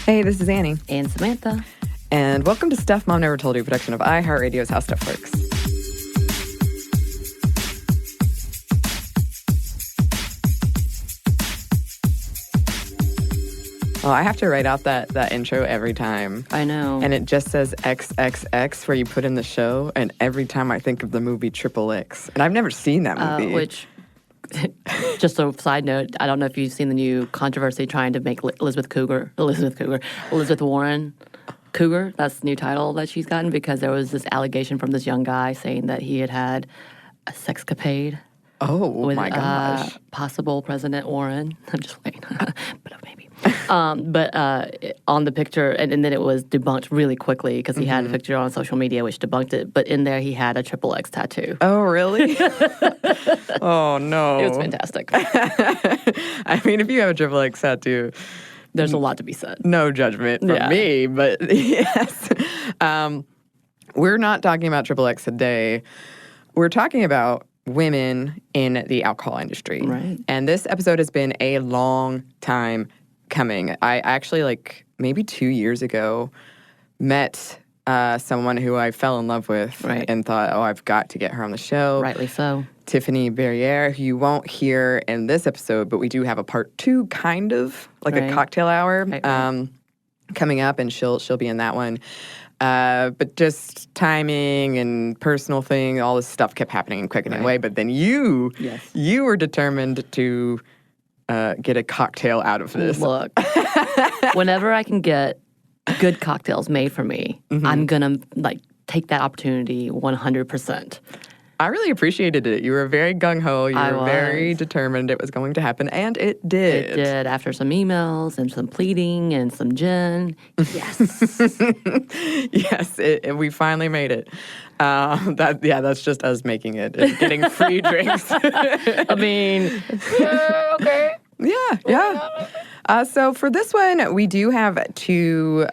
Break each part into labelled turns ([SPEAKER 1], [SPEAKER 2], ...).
[SPEAKER 1] Hey, this is Anney.
[SPEAKER 2] And Samantha.
[SPEAKER 1] And welcome to Stuff Mom Never Told You, a production of iHeartRadio's How Stuff Works. Well, I have to write out that intro every time.
[SPEAKER 2] I know.
[SPEAKER 1] And it just says XXX where you put in the show, and every time I think of the movie Triple X. And I've never seen that movie.
[SPEAKER 2] Which, just a side note, I don't know if you've seen the new controversy trying to make Elizabeth Warren Cougar. That's the new title that she's gotten because there was this allegation from this young guy saying that he had a sexcapade.
[SPEAKER 1] Oh,
[SPEAKER 2] with,
[SPEAKER 1] my gosh.
[SPEAKER 2] Possible President Warren. I'm just waiting. But maybe. On the picture, and then it was debunked really quickly because he had a picture on social media which debunked it. But in there, he had a Triple X tattoo.
[SPEAKER 1] Oh, really? Oh, no.
[SPEAKER 2] It was fantastic.
[SPEAKER 1] I mean, if you have a Triple X tattoo,
[SPEAKER 2] there's a lot to be said.
[SPEAKER 1] No judgment from me, but yes. We're not talking about Triple X today. We're talking about women in the alcohol industry.
[SPEAKER 2] Right.
[SPEAKER 1] And this episode has been a long time coming. I actually, maybe 2 years ago, met someone who I fell in love with and thought, I've got to get her on the show.
[SPEAKER 2] Rightly so.
[SPEAKER 1] Tiffany Barriere, who you won't hear in this episode, but we do have a part 2, kind of, a cocktail hour coming up, and she'll be in that one. But just timing and personal thing, all this stuff kept happening in quickening way. But then you were determined to get a cocktail out of this.
[SPEAKER 2] Look, whenever I can get good cocktails made for me, I'm gonna take that opportunity 100%.
[SPEAKER 1] I really appreciated it. You were very gung-ho. You were very determined it was going to happen, and it did.
[SPEAKER 2] It did, after some emails and some pleading and some gin. Yes.
[SPEAKER 1] Yes, we finally made it. That's just us making it. Getting free drinks.
[SPEAKER 2] I mean, okay.
[SPEAKER 1] Yeah. So for this one, we do have two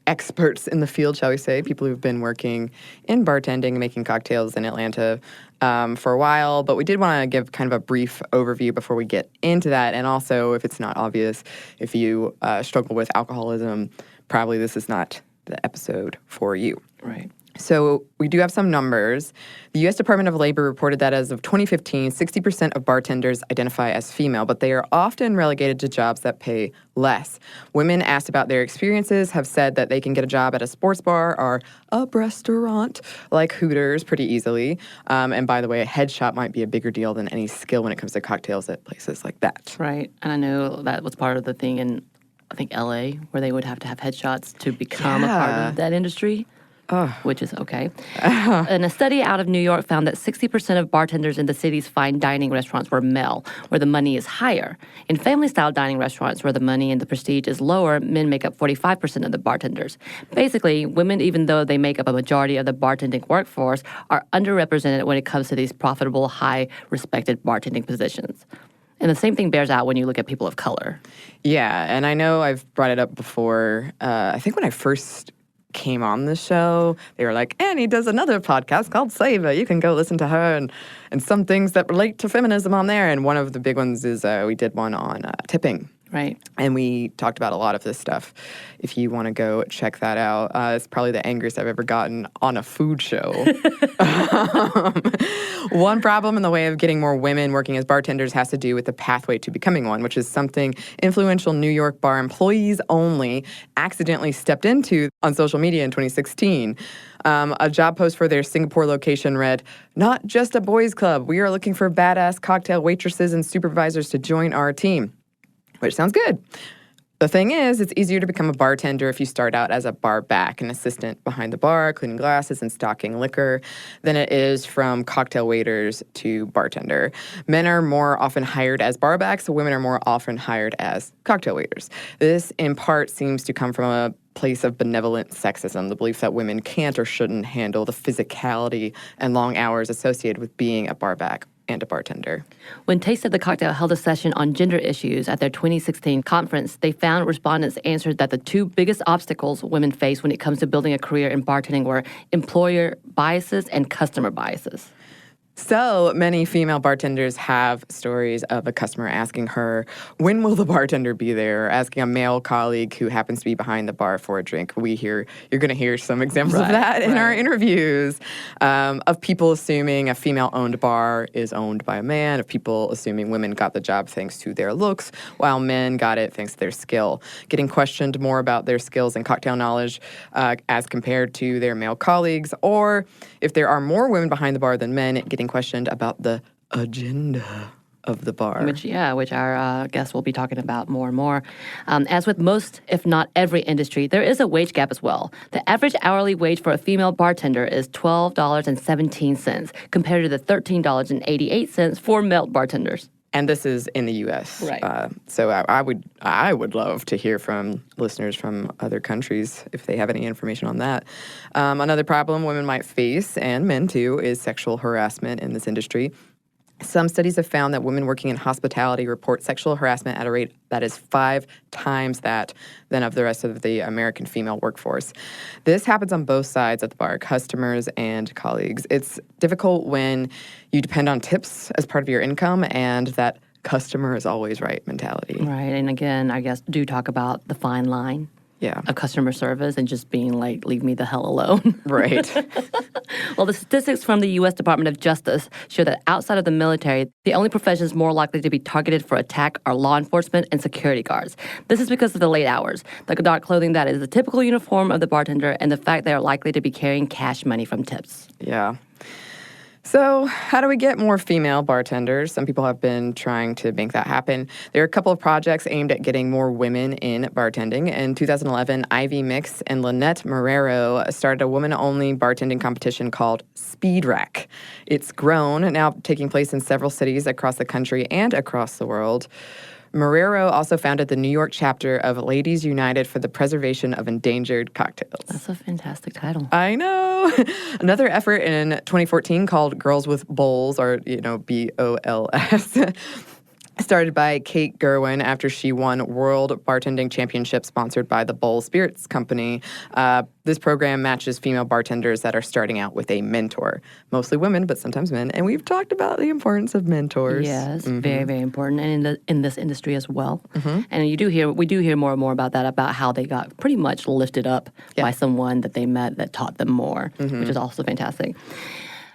[SPEAKER 1] experts in the field, shall we say, people who've been working in bartending and making cocktails in Atlanta for a while. But we did want to give kind of a brief overview before we get into that. And also, if it's not obvious, if you struggle with alcoholism, probably this is not the episode for you.
[SPEAKER 2] Right.
[SPEAKER 1] So we do have some numbers. The U.S. Department of Labor reported that as of 2015, 60% of bartenders identify as female, but they are often relegated to jobs that pay less. Women asked about their experiences have said that they can get a job at a sports bar or a restaurant like Hooters pretty easily. And by the way, a headshot might be a bigger deal than any skill when it comes to cocktails at places like that.
[SPEAKER 2] Right. And I know that was part of the thing in, I think, L.A., where they would have to have headshots to become a part of that industry. Which is okay. And a study out of New York found that 60% of bartenders in the city's fine dining restaurants were male, where the money is higher. In family-style dining restaurants, where the money and the prestige is lower, men make up 45% of the bartenders. Basically, women, even though they make up a majority of the bartending workforce, are underrepresented when it comes to these profitable, high-respected bartending positions. And the same thing bears out when you look at people of color.
[SPEAKER 1] Yeah, and I know I've brought it up before. I think when I first came on the show, they were like, Anney does another podcast called Savor. You can go listen to her and some things that relate to feminism on there. And one of the big ones is we did one on tipping.
[SPEAKER 2] Right.
[SPEAKER 1] And we talked about a lot of this stuff. If you want to go check that out, it's probably the angriest I've ever gotten on a food show. One problem in the way of getting more women working as bartenders has to do with the pathway to becoming one, which is something influential New York bar employees only accidentally stepped into on social media in 2016. A job post for their Singapore location read, "Not just a boys club. We are looking for badass cocktail waitresses and supervisors to join our team." Which sounds good. The thing is, it's easier to become a bartender if you start out as a bar back, an assistant behind the bar, cleaning glasses and stocking liquor, than it is from cocktail waiters to bartender. Men are more often hired as bar backs, so women are more often hired as cocktail waiters. This, in part, seems to come from a place of benevolent sexism, the belief that women can't or shouldn't handle the physicality and long hours associated with being a bar back and a bartender.
[SPEAKER 2] When Taste of the Cocktail held a session on gender issues at their 2016 conference, they found respondents answered that the two biggest obstacles women face when it comes to building a career in bartending were employer biases and customer biases.
[SPEAKER 1] So many female bartenders have stories of a customer asking her, when will the bartender be there? Or asking a male colleague who happens to be behind the bar for a drink. You're going to hear some examples of that in our interviews, of people assuming a female-owned bar is owned by a man, of people assuming women got the job thanks to their looks, while men got it thanks to their skill. Getting questioned more about their skills and cocktail knowledge as compared to their male colleagues, or if there are more women behind the bar than men, getting questioned about the agenda of the bar.
[SPEAKER 2] Which our guests will be talking about more and more. As with most, if not every industry, there is a wage gap as well. The average hourly wage for a female bartender is $12.17 compared to the $13.88 for male bartenders.
[SPEAKER 1] And this is in the U.S.
[SPEAKER 2] Right.
[SPEAKER 1] So I would love to hear from listeners from other countries if they have any information on that. Another problem women might face, and men too, is sexual harassment in this industry. Some studies have found that women working in hospitality report sexual harassment at a rate that is 5 times that than of the rest of the American female workforce. This happens on both sides of the bar, customers and colleagues. It's difficult when you depend on tips as part of your income and that customer is always right mentality.
[SPEAKER 2] Right, and again, I guess do talk about the fine line.
[SPEAKER 1] Yeah.
[SPEAKER 2] Of customer service and just being like, leave me the hell alone.
[SPEAKER 1] Right.
[SPEAKER 2] Well, the statistics from the U.S. Department of Justice show that outside of the military, the only professions more likely to be targeted for attack are law enforcement and security guards. This is because of the late hours, the dark clothing that is the typical uniform of the bartender, and the fact they are likely to be carrying cash money from tips.
[SPEAKER 1] Yeah. So how do we get more female bartenders? Some people have been trying to make that happen. There are a couple of projects aimed at getting more women in bartending. In 2011, Ivy Mix and Lynette Marrero started a women-only bartending competition called Speed Rack. It's grown, now taking place in several cities across the country and across the world. Marrero also founded the New York chapter of Ladies United for the Preservation of Endangered Cocktails.
[SPEAKER 2] That's a fantastic title.
[SPEAKER 1] I know. Another effort in 2014 called Girls with Bowls, or, BOLS, started by Kate Gerwin after she won World Bartending Championship sponsored by the Bowl Spirits Company. This program matches female bartenders that are starting out with a mentor. Mostly women, but sometimes men. And we've talked about the importance of mentors.
[SPEAKER 2] Yes, very, very important. And in this industry as well. And we do hear more and more about that, about how they got pretty much lifted up by someone that they met that taught them more, which is also fantastic.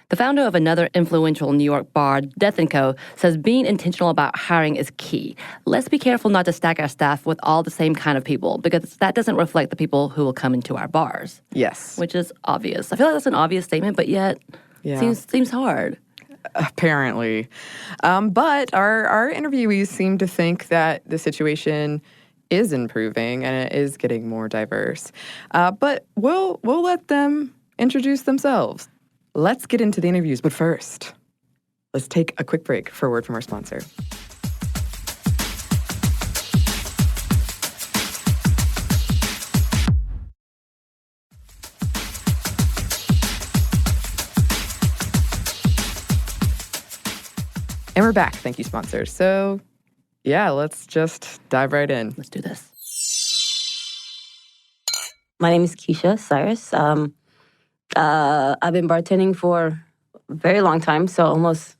[SPEAKER 2] The founder of another influential New York bar, Death & Co., says being intentional about hiring is key. Let's be careful not to stack our staff with all the same kind of people, because that doesn't reflect the people who will come into our bars.
[SPEAKER 1] Yes.
[SPEAKER 2] Which is obvious. I feel like that's an obvious statement, but yet seems hard.
[SPEAKER 1] Apparently. But our interviewees seem to think that the situation is improving and it is getting more diverse. But we'll let them introduce themselves. Let's get into the interviews, but first, let's take a quick break for a word from our sponsor. And we're back. Thank you, sponsor. So, let's just dive right in.
[SPEAKER 2] Let's do this.
[SPEAKER 3] My name is Keisha Cyrus. I've been bartending for a very long time, so almost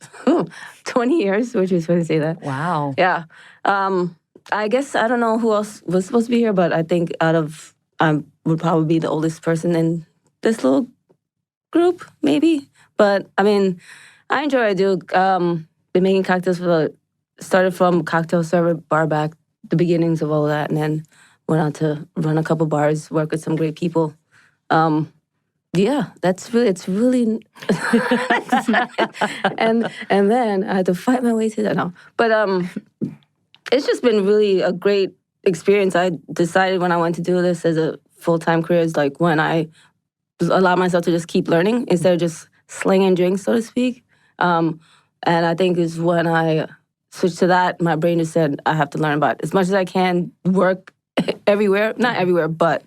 [SPEAKER 3] 20 years, which is funny to say that.
[SPEAKER 2] Wow.
[SPEAKER 3] Yeah. I guess I don't know who else was supposed to be here, but I think I would probably be the oldest person in this little group, maybe. But, I mean, I enjoy what I do. Been making cocktails started from cocktail server, bar back, the beginnings of all that, and then went on to run a couple bars, work with some great people. It's really, and then I had to fight my way to that now. But it's just been really a great experience. I decided when I went to do this as a full-time career is like when I allow myself to just keep learning instead of just slinging drinks, so to speak. And I think is when I switched to that, my brain just said, I have to learn about it. As much as I can, work everywhere, not everywhere, but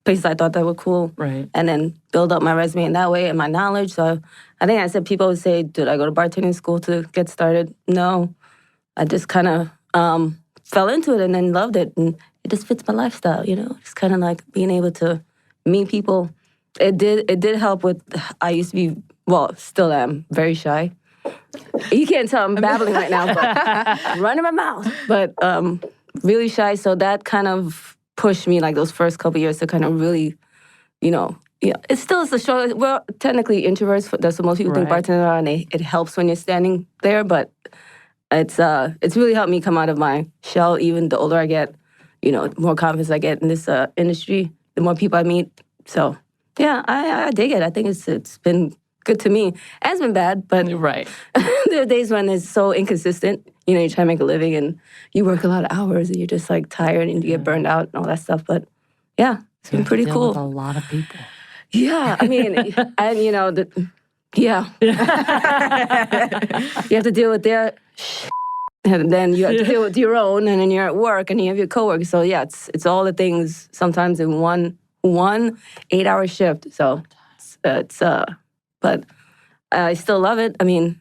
[SPEAKER 3] places I thought that were cool.
[SPEAKER 2] Right.
[SPEAKER 3] And then build up my resume in that way and my knowledge. So I think I said people would say, did I go to bartending school to get started? No. I just kind of fell into it and then loved it. And it just fits my lifestyle, Just kind of like being able to meet people. It did help with, I used to be, still am, very shy. You can't tell I'm babbling right now, but running my mouth. But really shy, so that kind of pushed me like those first couple years to kind of really, it's still a struggle. Well, technically introverts, that's what most people think bartenders are, and it helps when you're standing there, but it's really helped me come out of my shell. Even the older I get, the more confidence I get in this industry, the more people I meet. So yeah, I dig it. I think it's been good to me. It has been bad, but there are days when it's so inconsistent. You try to make a living and you work a lot of hours and you're just like tired and you get burned out and all that stuff. But yeah, it's been pretty cool.
[SPEAKER 2] With a lot of people.
[SPEAKER 3] Yeah, I mean, and you have to deal with their and then you have to deal with your own, and then you're at work and you have your coworkers. So yeah, it's all the things sometimes in one 8-hour shift. So but I still love it. I mean,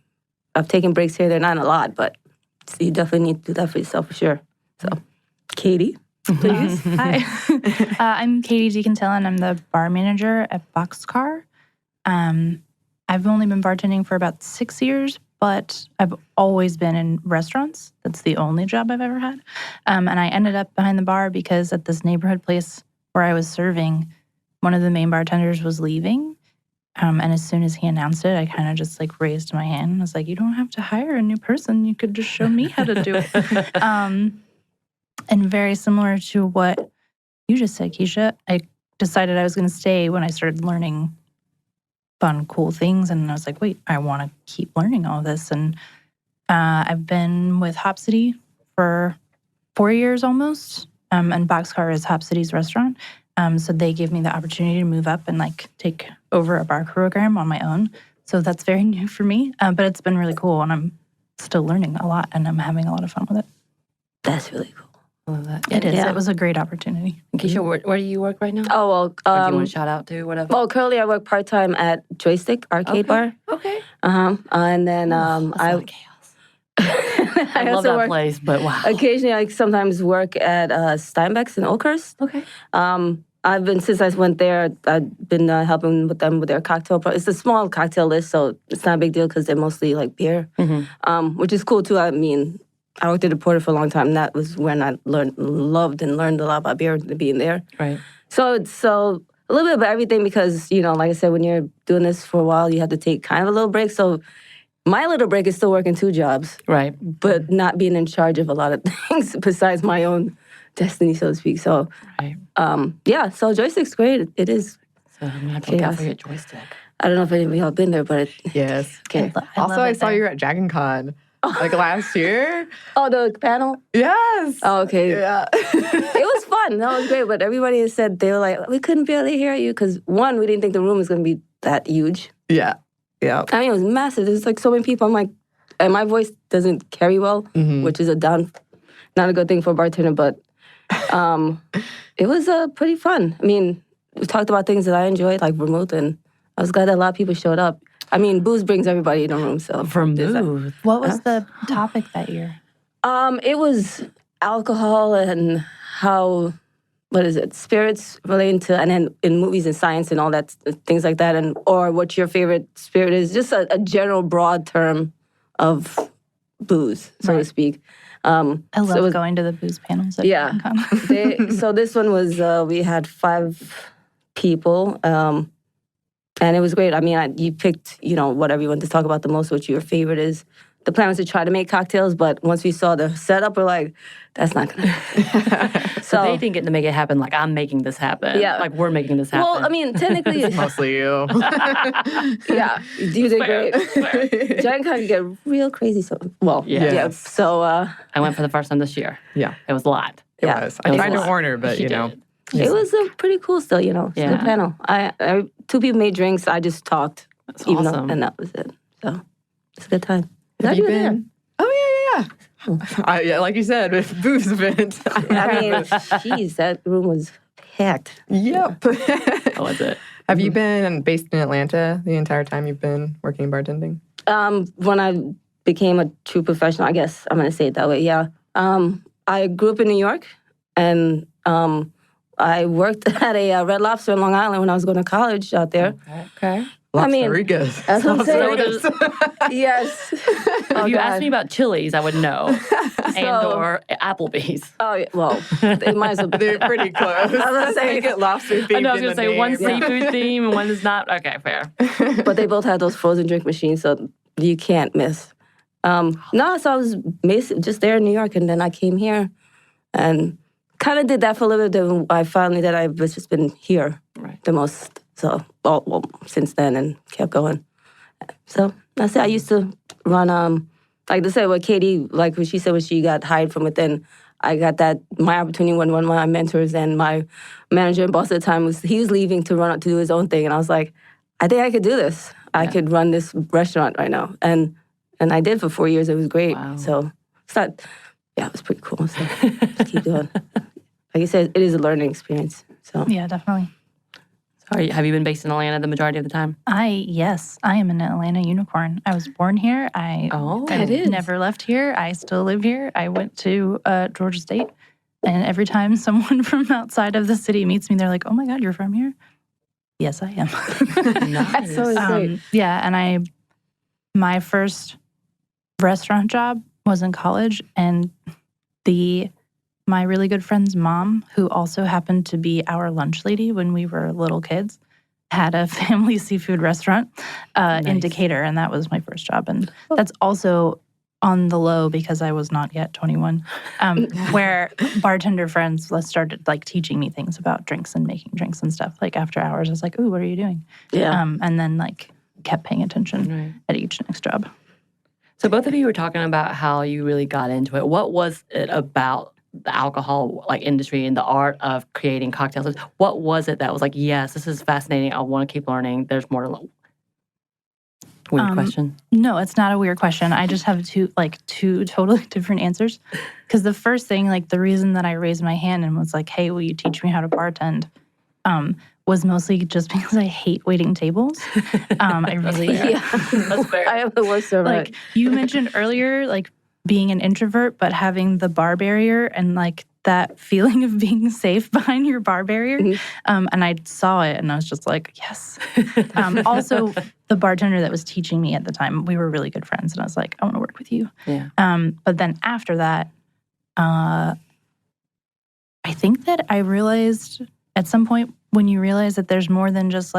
[SPEAKER 3] I've taken breaks here. They're not a lot, but you definitely need to do that for yourself for sure. So, Katie, please.
[SPEAKER 4] Hi. I'm Katie Deacontail, and I'm the bar manager at Boxcar. I've only been bartending for about 6 years, but I've always been in restaurants. That's the only job I've ever had. And I ended up behind the bar because at this neighborhood place where I was serving, one of the main bartenders was leaving. And as soon as he announced it, I kind of just like raised my hand. I was like, you don't have to hire a new person. You could just show me how to do it. And very similar to what you just said, Keisha, I decided I was going to stay when I started learning fun, cool things. And I was like, wait, I want to keep learning all of this. And I've been with Hop City for 4 years almost. And Boxcar is Hop City's restaurant. So they gave me the opportunity to move up and like take over a bar program on my own. So that's very new for me. But it's been really cool, and I'm still learning a lot, and I'm having a lot of fun with it.
[SPEAKER 3] That's really cool.
[SPEAKER 2] I love that.
[SPEAKER 4] It is. Yeah. It was a great opportunity.
[SPEAKER 2] Keisha, where do you work right now?
[SPEAKER 3] Oh, well.
[SPEAKER 2] Or do you want to shout out to whatever?
[SPEAKER 3] Well, currently I work part-time at Joystick Arcade Bar.
[SPEAKER 2] Okay.
[SPEAKER 3] And then
[SPEAKER 2] I love that place, but wow.
[SPEAKER 3] Occasionally, I sometimes work at Steinbeck's in Oakhurst.
[SPEAKER 2] Okay.
[SPEAKER 3] Since I went there, I've been helping with them with their cocktail. It's a small cocktail list, so it's not a big deal because they're mostly like beer, which is cool too. I mean, I worked at a Porter for a long time, and that was when I loved and learned a lot about beer being there.
[SPEAKER 2] Right.
[SPEAKER 3] So it's a little bit of everything because, like I said, when you're doing this for a while, you have to take kind of a little break. So my little break is still working 2 jobs.
[SPEAKER 2] Right.
[SPEAKER 3] But not being in charge of a lot of things besides my own destiny, so to speak. So, so Joystick's great. It is.
[SPEAKER 2] So I'm going to have to look out for your Joystick.
[SPEAKER 3] I don't know if any of y'all have been there, but
[SPEAKER 1] yes.
[SPEAKER 3] Okay.
[SPEAKER 1] Also, I saw you at Dragon Con. Like last year?
[SPEAKER 3] Oh, the panel?
[SPEAKER 1] Yes.
[SPEAKER 3] Oh, okay.
[SPEAKER 1] Yeah.
[SPEAKER 3] It was fun. That was great. But everybody said they were like, we couldn't barely hear you because, one, we didn't think the room was going to be that huge.
[SPEAKER 1] Yeah. Yeah.
[SPEAKER 3] I mean, it was massive. There's like so many people. I'm like, and my voice doesn't carry well, which is not a good thing for a bartender, but it was pretty fun. I mean, we talked about things that I enjoyed, like vermouth, and I was glad that a lot of people showed up. I mean, booze brings everybody in the room, so.
[SPEAKER 2] Vermouth.
[SPEAKER 4] What was the topic that year?
[SPEAKER 3] It was alcohol and how, spirits relating to, and then in movies and science and all that, things like that, or what your favorite spirit is, just a general broad term of booze, so to speak.
[SPEAKER 4] I love going to the booze panels.
[SPEAKER 3] So this one was, we had 5 people, and it was great. I mean, you picked, whatever you want to talk about the most, what your favorite is. The plan was to try to make cocktails, but once we saw the setup, we're like, that's not going to happen.
[SPEAKER 2] So they didn't get to make it happen like I'm making this happen. Yeah. Like we're making this happen.
[SPEAKER 3] Well, I mean, technically.
[SPEAKER 1] It's mostly you.
[SPEAKER 3] Yeah. You did great. Giant Con could get real crazy. So, So.
[SPEAKER 2] I went for the first time this year.
[SPEAKER 1] Yeah.
[SPEAKER 2] It was a lot.
[SPEAKER 1] It was. I tried to warn her, but,
[SPEAKER 3] It was pretty cool still, It's a good panel. I 2 people made drinks. I just talked.
[SPEAKER 2] That's awesome.
[SPEAKER 3] And that was it. So, it's a good time.
[SPEAKER 1] Have you been? Oh, yeah. Like you said, with booze event.
[SPEAKER 3] I mean, geez, that room was packed.
[SPEAKER 1] Yep.
[SPEAKER 2] How was it?
[SPEAKER 1] Have you been based in Atlanta the entire time you've been working bartending?
[SPEAKER 3] When I became a true professional, I guess I'm going to say it that way, yeah. I grew up in New York, and I worked at a Red Lobster in Long Island when I was going to college out there.
[SPEAKER 2] Okay.
[SPEAKER 1] Lobsteritas.
[SPEAKER 3] That's what I'm saying.
[SPEAKER 2] So
[SPEAKER 3] Yes.
[SPEAKER 2] if you asked me about Chili's, I would know. And or Applebee's.
[SPEAKER 3] Oh, yeah, well, they might as well be.
[SPEAKER 1] They're pretty close.
[SPEAKER 3] I was gonna say,
[SPEAKER 1] They get lobster themed.
[SPEAKER 2] I know, I was
[SPEAKER 1] going to
[SPEAKER 2] say one seafood theme and one is not. Okay, fair.
[SPEAKER 3] but they both had those frozen drink machines, so you can't miss. No, so I was basically just there in New York, and then I came here and kind of did that for a little bit. Then I finally that I've just been here the most. So, well, since then, and kept going. So that's it. I used to run, like they said, what Katie, like what she said, when she got hired from within, I got that, my opportunity when one of my mentors and my manager and boss at the time he was leaving to run out to do his own thing. And I was like, I think I could do this. I could run this restaurant right now. And I did for 4 years. It was great.
[SPEAKER 2] Wow.
[SPEAKER 3] So it's not, it was pretty cool. So just keep doing. Like you said, it is a learning experience. So
[SPEAKER 4] Yeah, definitely.
[SPEAKER 2] Have you been based in Atlanta the majority of the time?
[SPEAKER 4] Yes, I am an Atlanta unicorn. I was born here. I never left here. I still live here. I went to Georgia State, and every time someone from outside of the city meets me, they're like, "Oh my God, you're from here?" Yes, I am.
[SPEAKER 2] Nice.
[SPEAKER 3] so great.
[SPEAKER 4] Yeah, and my first restaurant job was in college, and my really good friend's mom, who also happened to be our lunch lady when we were little kids, had a family seafood restaurant in Decatur, and that was my first job. And that's also on the low because I was not yet 21, where bartender friends started teaching me things about drinks and making drinks and stuff. Like after hours, I was like, "Ooh, what are you doing?"
[SPEAKER 3] Yeah.
[SPEAKER 4] And then kept paying attention at each next job.
[SPEAKER 2] So both of you were talking about how you really got into it. What was it about the alcohol industry and the art of creating cocktails? What was it that was like, yes, this is fascinating. I want to keep learning. There's more to learn. Weird question.
[SPEAKER 4] No, it's not a weird question. I just have two totally different answers. Because the first thing, the reason that I raised my hand and was like, "Hey, will you teach me how to bartend?" Was mostly just because I hate waiting tables. I really,
[SPEAKER 2] That's fair.
[SPEAKER 3] I am the worst server.
[SPEAKER 4] You mentioned earlier, being an introvert, but having the bar barrier and that feeling of being safe behind your bar barrier.
[SPEAKER 3] Mm-hmm.
[SPEAKER 4] And I saw it and I was just like, yes. Also, the bartender that was teaching me at the time, we were really good friends. And I was like, I want to work with you.
[SPEAKER 2] Yeah.
[SPEAKER 4] But then after that, I think that I realized at some point when you realize that there's more than just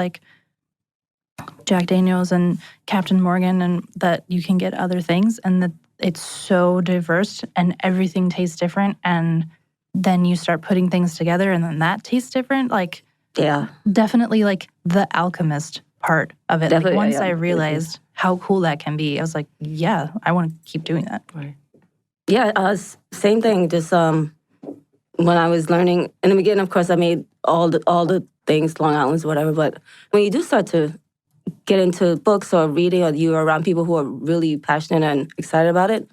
[SPEAKER 4] Jack Daniels and Captain Morgan and that you can get other things and that it's so diverse and everything tastes different, and then you start putting things together and then that tastes different. Definitely the alchemist part of it. Once I realized how cool that can be, I was like, yeah, I want to keep doing that.
[SPEAKER 2] Right.
[SPEAKER 3] Yeah, same thing. Just when I was learning in the beginning, of course, I made all the things, Long Island's, whatever. But when you do start to get into books or reading, or you're around people who are really passionate and excited about it,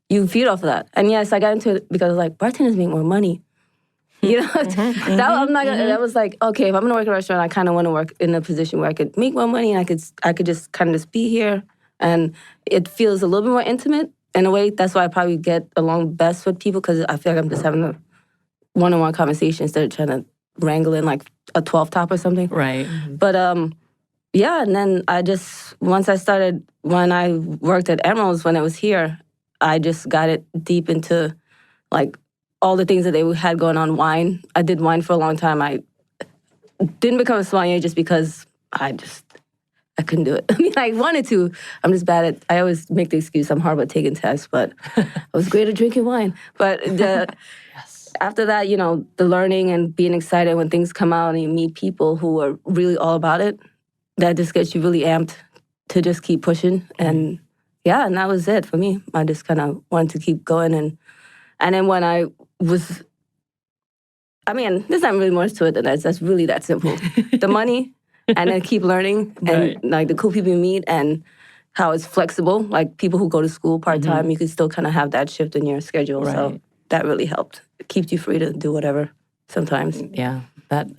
[SPEAKER 3] you feed off of that. And yes, I got into it because bartenders make more money. That was okay, if I'm gonna work in a restaurant, I kind of want to work in a position where I could make more money and I could just kind of just be here, and it feels a little bit more intimate in a way. That's why I probably get along best with people, because I feel like I'm just having a one-on-one conversation instead of trying to wrangle in a 12 top or something.
[SPEAKER 2] Right.
[SPEAKER 3] But yeah, and then when I worked at Emerald's when it was here, I just got it deep into all the things that they had going on. Wine. I did wine for a long time. I didn't become a sommelier just because I couldn't do it. I mean, I wanted to. I'm just bad at, I always make the excuse I'm horrible at taking tests, but I was great at drinking wine. But after that, the learning and being excited when things come out and you meet people who are really all about it, that just gets you really amped to just keep pushing. And and that was it for me. I just kind of wanted to keep going. And then when I was, there's not really more to it than that. That's really that simple. The money, and then keep learning, and the cool people you meet, and how it's flexible. People who go to school part-time, you can still kind of have that shift in your schedule. Right. So that really helped. It keeps you free to do whatever sometimes.
[SPEAKER 2] Yeah, that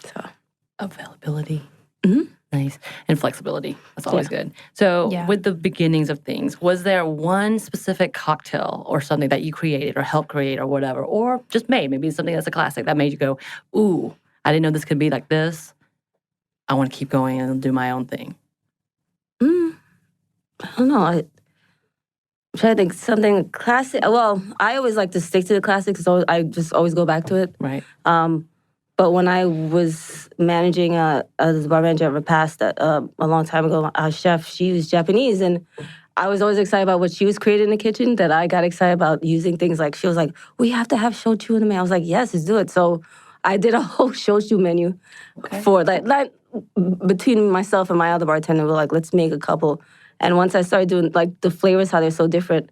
[SPEAKER 2] availability.
[SPEAKER 3] Mm-hmm.
[SPEAKER 2] Nice. And flexibility. That's always good. So with the beginnings of things, was there one specific cocktail or something that you created or helped create or whatever, or just made, maybe something that's a classic that made you go, ooh, I didn't know this could be like this. I want to keep going and do my own thing.
[SPEAKER 3] I don't know. I'm trying to think something classic. Well, I always like to stick to the classics, so I just always go back to it.
[SPEAKER 2] Right.
[SPEAKER 3] But when I was managing as a bar manager at Repast a long time ago, our chef, she was Japanese, and I was always excited about what she was creating in the kitchen, that I got excited about using things like, she was like, we have to have shochu in the menu. I was like, yes, let's do it. So I did a whole shochu menu for like between myself and my other bartender. We're like, let's make a couple. And once I started doing like the flavors, how they're so different,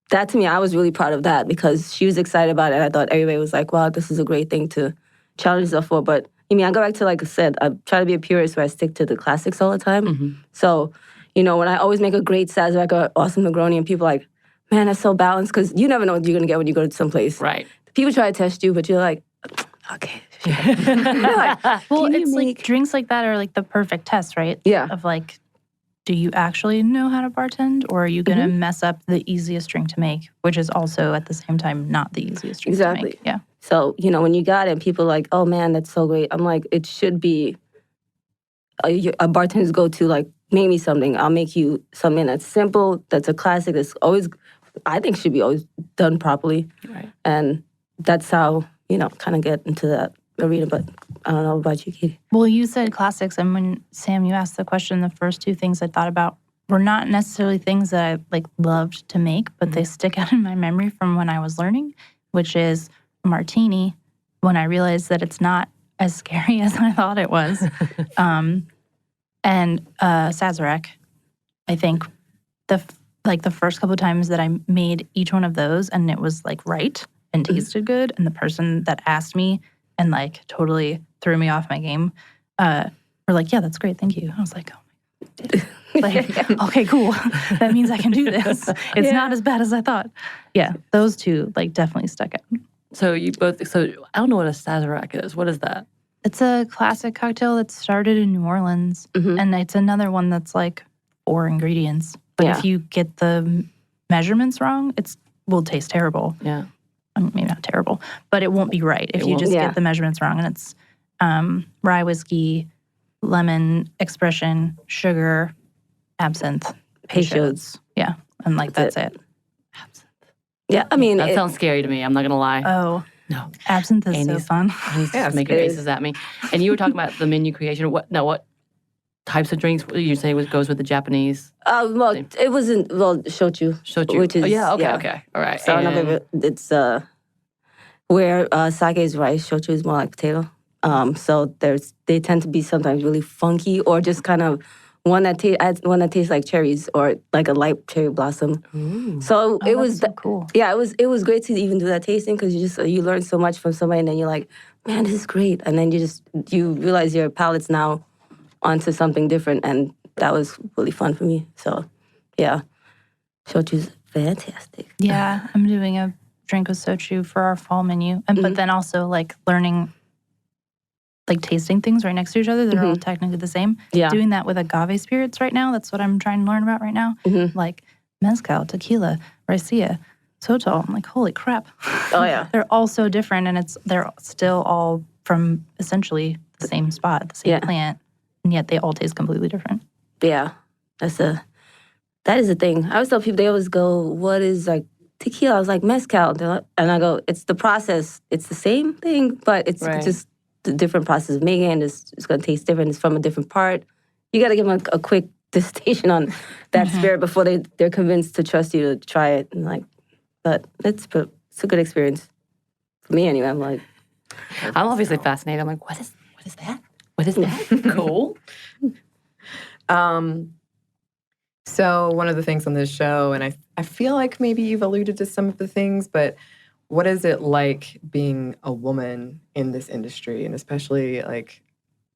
[SPEAKER 3] that to me, I was really proud of that because she was excited about it. And I thought everybody was like, wow, this is a great thing to challenge yourself for. But I mean, I go back to, like I said, I try to be a purist where I stick to the classics all the time. So, you know, when I always make a great Sazerac or awesome Negroni and people are like, man, that's so balanced, because you never know what you're going to get when you go to someplace.
[SPEAKER 2] Right.
[SPEAKER 3] People try to test you, but you're like, okay.
[SPEAKER 4] Well, it's like drinks like that are like the perfect test, right?
[SPEAKER 3] Yeah.
[SPEAKER 4] Of like, do you actually know how to bartend, or are you going to mess up the easiest drink to make, which is also at the same time not the easiest drink to make? Yeah.
[SPEAKER 3] So, you know, when you got it, people are like, oh man, that's so great. I'm like, it should be a bartender's go-to, like, make me something. I'll make you something that's simple, that's a classic, that's always, I think should be always done properly.
[SPEAKER 2] Right.
[SPEAKER 3] And that's how, you know, kind of get into that arena. But I don't know about you, Katie.
[SPEAKER 4] Well, you said classics, and when Sam, you asked the question, the first two things I thought about were not necessarily things that I like loved to make, but they stick out in my memory from when I was learning, which is a martini. When I realized that it's not as scary as I thought it was, and Sazerac. I think the first couple of times that I made each one of those, and it was like right and tasted good, and the person that asked me and like totally threw me off my game, were like, yeah, that's great, thank you. I was like, oh my God. Like, okay, cool. That means I can do this. It's not as bad as I thought. Yeah, those two like definitely stuck out.
[SPEAKER 2] So you both, so I don't know what a Sazerac is. What is that?
[SPEAKER 4] It's a classic cocktail that started in New Orleans, and it's another one that's like 4 ingredients. But if you get the measurements wrong, it will taste terrible.
[SPEAKER 2] Yeah.
[SPEAKER 4] Maybe not terrible, but it won't be right if you just get the measurements wrong. And it's rye whiskey, lemon expression, sugar, absinthe, patience. Yeah, and like that's it.
[SPEAKER 2] Absinthe.
[SPEAKER 3] Yeah, I mean,
[SPEAKER 2] that sounds scary to me. I'm not gonna lie.
[SPEAKER 4] Oh
[SPEAKER 2] no,
[SPEAKER 4] absinthe is so fun.
[SPEAKER 2] He's just making faces at me. And you were talking about the menu creation. What types of drinks you say goes with the Japanese?
[SPEAKER 3] Well, it wasn't, shochu.
[SPEAKER 2] Shochu.
[SPEAKER 3] Which is,
[SPEAKER 2] okay. All right.
[SPEAKER 3] So it's where sake is rice, shochu is more like potato. So they tend to be sometimes really funky, or just kind of one that tastes like cherries, or like a light cherry blossom.
[SPEAKER 2] Ooh.
[SPEAKER 3] So it was
[SPEAKER 4] so cool.
[SPEAKER 3] Yeah, it was great to even do that tasting, because you learn so much from somebody, and then you're like, man, this is great, and then you realize your palate's now onto something different, and that was really fun for me. So yeah, shochu's fantastic.
[SPEAKER 4] Yeah, I'm doing a drink with sochu for our fall menu, and but then also like learning, like tasting things right next to each other that are all technically the same.
[SPEAKER 3] Yeah.
[SPEAKER 4] Doing that with agave spirits right now. That's what I'm trying to learn about right now. Like mezcal, tequila, raicilla, sotol. I'm like, holy crap.
[SPEAKER 3] Oh yeah.
[SPEAKER 4] They're all so different, and they're still all from essentially the same spot, the same plant, and yet they all taste completely different.
[SPEAKER 3] Yeah, that is the thing. I always tell people, they always go, what is like tequila? I was like, mezcal. And I go, it's the process. It's the same thing, but it's just the different process of making it. It's going to taste different. It's from a different part. You got to give them a quick dissertation on that spirit before they're convinced to trust you to try it. And like, but it's a good experience for me anyway. I'm like,
[SPEAKER 2] I'm obviously fascinated. I'm like, what is that? What is that? Cool.
[SPEAKER 1] So one of the things on this show, and I feel like maybe you've alluded to some of the things, but what is it like being a woman in this industry? And especially, like,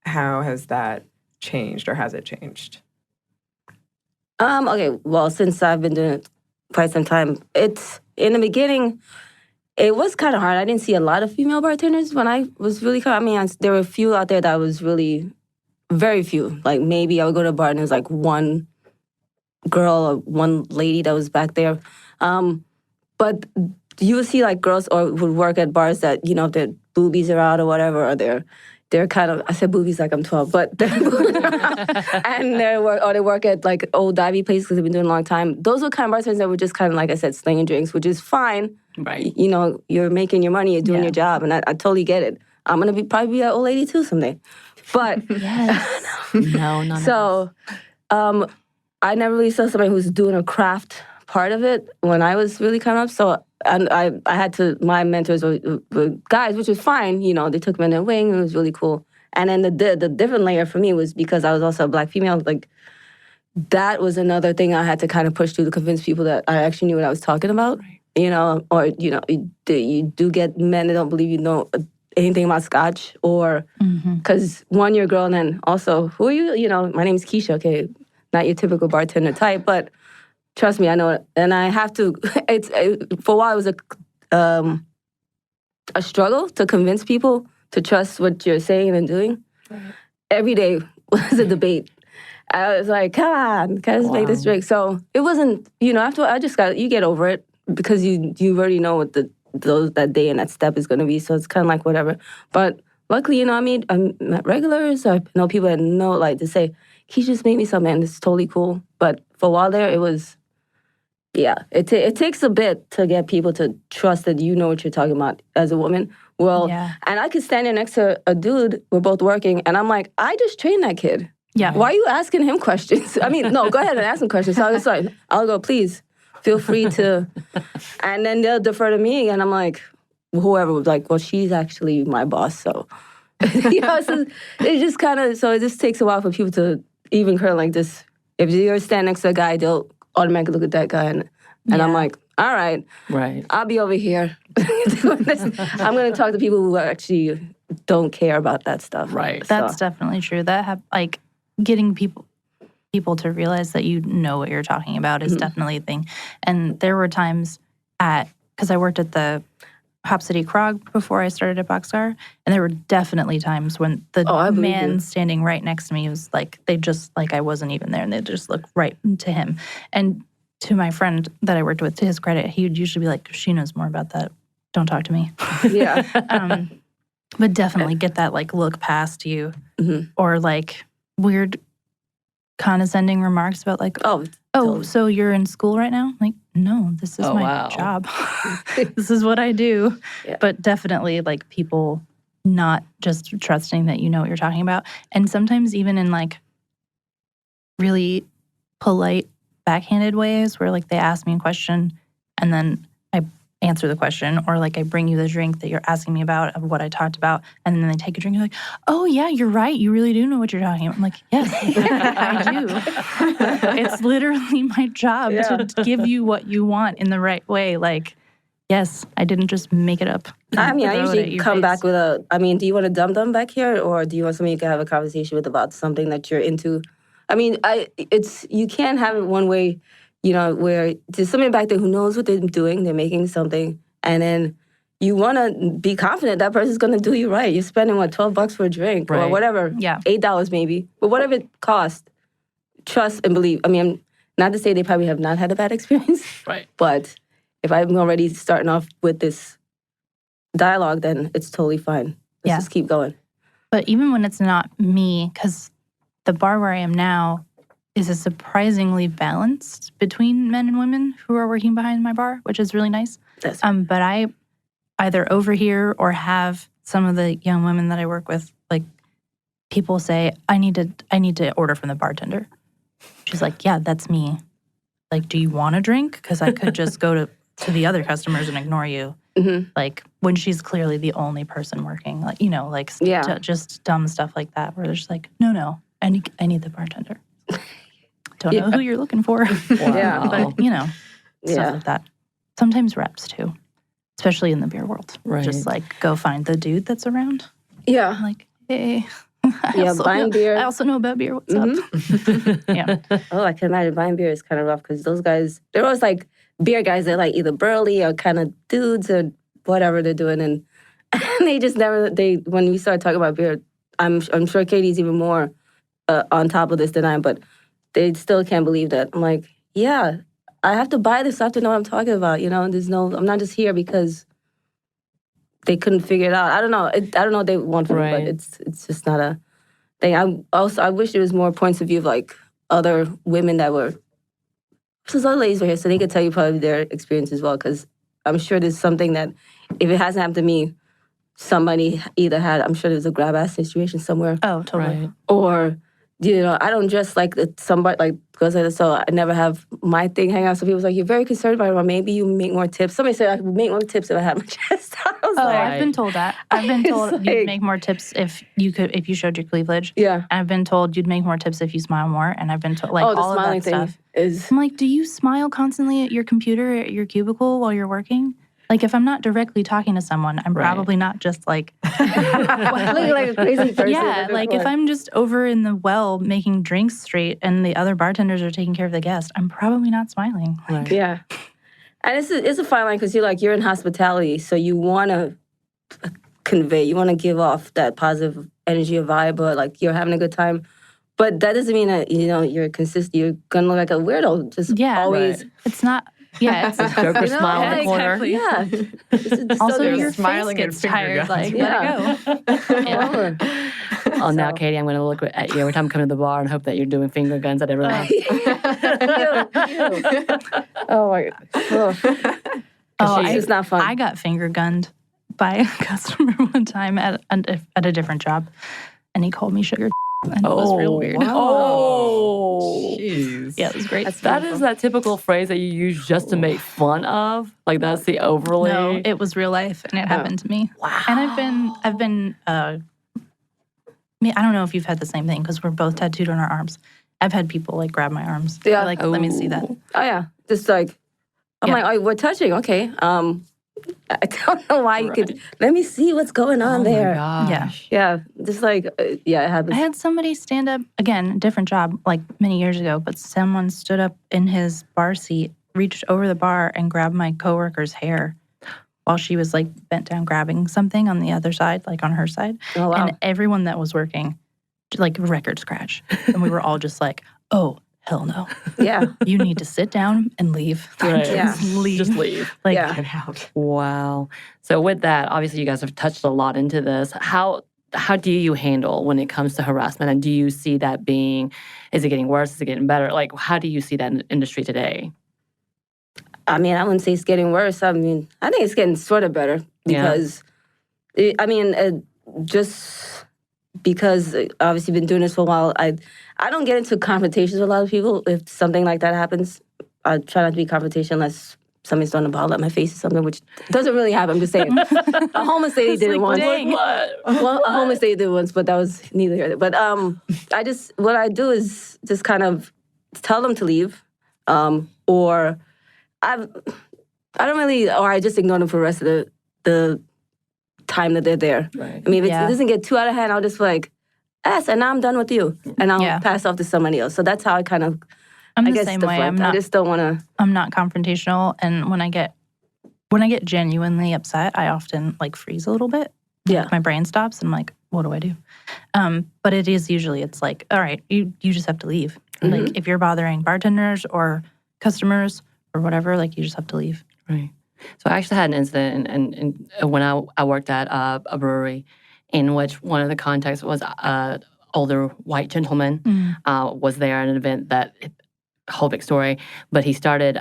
[SPEAKER 1] how has that changed, or has it changed?
[SPEAKER 3] Okay, well, since I've been doing it quite some time, in the beginning, it was kind of hard. I didn't see a lot of female bartenders when I was really coming. I mean, there were a few out there that was really, very few. Like, maybe I would go to a bar and there's like one girl or one lady that was back there. But you would see like girls or would work at bars that, you know, their boobies are out or whatever, or they're kind of, I said boobies like I'm 12, but and they work at like old divey places because they've been doing it a long time. Those were kind of bartenders that were just kind of, like I said, slinging drinks, which is fine.
[SPEAKER 2] Right.
[SPEAKER 3] You know, you're making your money, you're doing your job, and I totally get it. I'm going to probably be an old lady too someday. But
[SPEAKER 2] No, not
[SPEAKER 3] so I never really saw somebody who's doing a craft part of it when I was really coming up. So and I had to, my mentors were guys, which was fine. You know, they took me in their wing. It was really cool. And then the different layer for me was because I was also a Black female. Like, that was another thing I had to kind of push through to convince people that I actually knew what I was talking about. Right. You know, or, you know, you do get men that don't believe you know anything about Scotch, or because one, you're a girl, and then also, who are you? You know, my name's Keisha, okay, not your typical bartender type, but trust me, I know it. And I have to, for a while, it was a struggle to convince people to trust what you're saying and doing. Right. Every day was a debate. I was like, come on, can I just make this drink? So it wasn't, you know, after you get over it because you already know what that day and that step is going to be. So it's kind of like whatever. But luckily, you know, I met regulars. I know people that know, like, to say, he just made me something, and it's totally cool. But for a while there, it was, yeah, it takes a bit to get people to trust that you know what you're talking about as a woman. Well, and I could stand there next to a dude, we're both working, and I'm like, I just trained that kid. Yeah. Why are you asking him questions? I mean, no, go ahead and ask him questions. So I'll go, please, feel free to. And then they'll defer to me, and I'm like, whoever was like, well, she's actually my boss, so. You know, so it just kind of, so it just takes a while for people to even kind of like this. If you're standing next to a guy, they'll automatically look at that guy, and I'm like, all right, I'll be over here. I'm going to talk to people who actually don't care about that stuff.
[SPEAKER 2] Right.
[SPEAKER 4] That's definitely true. Like, getting people to realize that you know what you're talking about is definitely a thing. And there were times because I worked at the Hop City Krog before I started at Boxcar, and there were definitely times when the man standing right next to me was like, they just, like, I wasn't even there, and they just look right to him. And to my friend that I worked with, to his credit, he would usually be like, she knows more about that. Don't talk to me. Yeah. But definitely get that, like, look past you, or, like, weird condescending remarks about, like, totally. So you're in school right now? Like, no, this is my job. This is what I do. Yeah. But definitely, like, people not just trusting that you know what you're talking about. And sometimes even in, like, really polite, backhanded ways where, like, they ask me a question and then I answer the question, or, like, I bring you the drink that you're asking me about of what I talked about, and then they take a drink and you're like, oh, yeah, you're right. You really do know what you're talking about. I'm like, yes, I do. It's literally my job to give you what you want in the right way. Like, yes, I didn't just make it up.
[SPEAKER 3] I mean, I usually come back with do you want a dum-dum back here, or do you want somebody you can have a conversation with about something that you're into? I mean, you can't have it one way. You know, where there's somebody back there who knows what they're doing, they're making something, and then you want to be confident that person's going to do you right. You're spending, $12 for a drink or whatever, $8 maybe, but whatever it costs, trust and believe. I mean, not to say they probably have not had a bad experience, but if I'm already starting off with this dialogue, then it's totally fine. Let's just keep going.
[SPEAKER 4] But even when it's not me, because the bar where I am now is a surprisingly balanced between men and women who are working behind my bar, which is really nice. But I either overhear or have some of the young women that I work with, like, people say, I need to order from the bartender. She's like, yeah, that's me. Like, do you want a drink? Because I could just go to the other customers and ignore you. Like, when she's clearly the only person working, like, you know, like, just dumb stuff like that, where they're just like, no, I need the bartender. Don't know who you're looking for. But, you know, stuff like that. Sometimes reps, too, especially in the beer world. Right. Just, like, go find the dude that's around. Yeah. I'm like, hey.
[SPEAKER 3] Buying beer.
[SPEAKER 4] I also know about beer. What's up?
[SPEAKER 3] Oh, I can imagine buying beer is kind of rough because those guys, they're always, like, beer guys. They're, like, either burly or kind of dudes or whatever they're doing. And they just never, when we start talking about beer, I'm sure Katie's even more on top of this than I am, but they still can't believe that. I'm like, yeah, I have to buy this. I have to know what I'm talking about. You know, I'm not just here because they couldn't figure it out. I don't know. I don't know what they want from me, but it's just not a thing. I wish there was more points of view of like other women that were. Since other ladies were here, so they could tell you probably their experience as well. Because I'm sure there's something that, if it hasn't happened to me, somebody either had. I'm sure there's a grab ass situation somewhere.
[SPEAKER 4] Oh, totally.
[SPEAKER 2] Right.
[SPEAKER 3] Or, I don't dress like somebody like goes like this, so I never have my thing hang out. So people's like, you're very concerned about it. Well, maybe you make more tips. Somebody said I could make more tips if I had my chest out. I was
[SPEAKER 4] Oh,
[SPEAKER 3] like,
[SPEAKER 4] I've been told that. I've been told
[SPEAKER 3] like,
[SPEAKER 4] you'd make more tips if you showed your cleavage.
[SPEAKER 3] Yeah.
[SPEAKER 4] I've been told you'd make more tips if you smile more, and I've been told like
[SPEAKER 3] the
[SPEAKER 4] all of
[SPEAKER 3] smiling
[SPEAKER 4] that
[SPEAKER 3] thing
[SPEAKER 4] stuff.
[SPEAKER 3] is.
[SPEAKER 4] I'm like, do you smile constantly at your computer at your cubicle while you're working? Like, if I'm not directly talking to someone, I'm probably not just like
[SPEAKER 3] looking like a crazy person.
[SPEAKER 4] Yeah, like if I'm just over in the well making drinks straight and the other bartenders are taking care of the guest, I'm probably not smiling. Like,
[SPEAKER 3] Yeah. And it's a fine line because you're in hospitality, so you want to convey, you want to give off that positive energy or vibe, or like you're having a good time. But that doesn't mean that, you're consistent. You're going to look like a weirdo. Just always.
[SPEAKER 2] Right.
[SPEAKER 4] It's not. Yeah, it's
[SPEAKER 2] Joker smile in the corner.
[SPEAKER 3] Yeah.
[SPEAKER 4] also your
[SPEAKER 1] smiling
[SPEAKER 4] face
[SPEAKER 1] and
[SPEAKER 4] gets
[SPEAKER 1] finger
[SPEAKER 4] tired.
[SPEAKER 1] guns.
[SPEAKER 4] Like,
[SPEAKER 3] Yeah.
[SPEAKER 4] let it go.
[SPEAKER 2] Oh, now, Katie, I'm going to look at you every time I come to the bar and hope that you're doing finger guns at everyone.
[SPEAKER 3] Oh, my God.
[SPEAKER 4] Oh,
[SPEAKER 3] It's not fun.
[SPEAKER 4] I got finger gunned by a customer one time at a different job, and he called me sugar, and it was real weird.
[SPEAKER 1] Wow.
[SPEAKER 2] Oh.
[SPEAKER 1] Jeez.
[SPEAKER 4] Yeah, it was great.
[SPEAKER 2] That is that typical phrase that you use just to make fun of? Like, that's the overlay?
[SPEAKER 4] No, it was real life, and it happened to me.
[SPEAKER 2] Wow.
[SPEAKER 4] And I've been. I don't know if you've had the same thing because we're both tattooed on our arms. I've had people like grab my arms.
[SPEAKER 3] Yeah.
[SPEAKER 4] They're like, let me see that.
[SPEAKER 3] Oh, yeah. Just like, I'm like, oh, we're touching. Okay. I don't know why you could. Let me see what's going on there.
[SPEAKER 2] My gosh.
[SPEAKER 3] Yeah. Just like, it happens.
[SPEAKER 4] I had somebody stand up, again, different job, like many years ago, but someone stood up in his bar seat, reached over the bar, and grabbed my coworker's hair while she was like bent down grabbing something on the other side, like on her side.
[SPEAKER 3] Oh, wow.
[SPEAKER 4] And everyone that was working, like record scratch. And we were all just like, oh, hell no.
[SPEAKER 3] Yeah.
[SPEAKER 4] You need to sit down and leave.
[SPEAKER 2] Right.
[SPEAKER 4] Just leave.
[SPEAKER 2] Just leave.
[SPEAKER 4] Like,
[SPEAKER 3] Yeah.
[SPEAKER 1] Get out.
[SPEAKER 2] Wow. So with that, obviously you guys have touched a lot into this. How do you handle when it comes to harassment? And do you see that is it getting worse? Is it getting better? Like, how do you see that industry today?
[SPEAKER 3] I mean, I wouldn't say it's getting worse. I mean, I think it's getting sort of better because, just because obviously been doing this for a while, I don't get into confrontations with a lot of people. If something like that happens, I try not to be confrontational unless somebody's throwing a bottle at my face or something, which doesn't really happen. I'm just saying. A homeless lady did it once. Well, a homeless lady did it once, but that was neither here. But what I do is just kind of tell them to leave, or I don't really, or I just ignore them for the rest of the time that they're there.
[SPEAKER 2] Right.
[SPEAKER 3] I mean, if it doesn't get too out of hand, I'll just be like, and now I'm done with you. And I'll pass off to somebody else. So that's how I kind of,
[SPEAKER 4] I'm
[SPEAKER 3] I
[SPEAKER 4] the
[SPEAKER 3] guess,
[SPEAKER 4] same
[SPEAKER 3] deflect.
[SPEAKER 4] way.
[SPEAKER 3] I just don't want to.
[SPEAKER 4] I'm not confrontational, and when I get genuinely upset, I often like freeze a little bit.
[SPEAKER 3] Yeah.
[SPEAKER 4] My brain stops, and I'm like, what do I do? But it is usually, it's like, all right, you just have to leave.
[SPEAKER 3] Mm-hmm.
[SPEAKER 4] Like if you're bothering bartenders or customers or whatever, like you just have to leave.
[SPEAKER 2] Right. So I actually had an incident and when I worked at a brewery in which one of the contexts was an older white gentleman was there at an event that, whole big story, but he started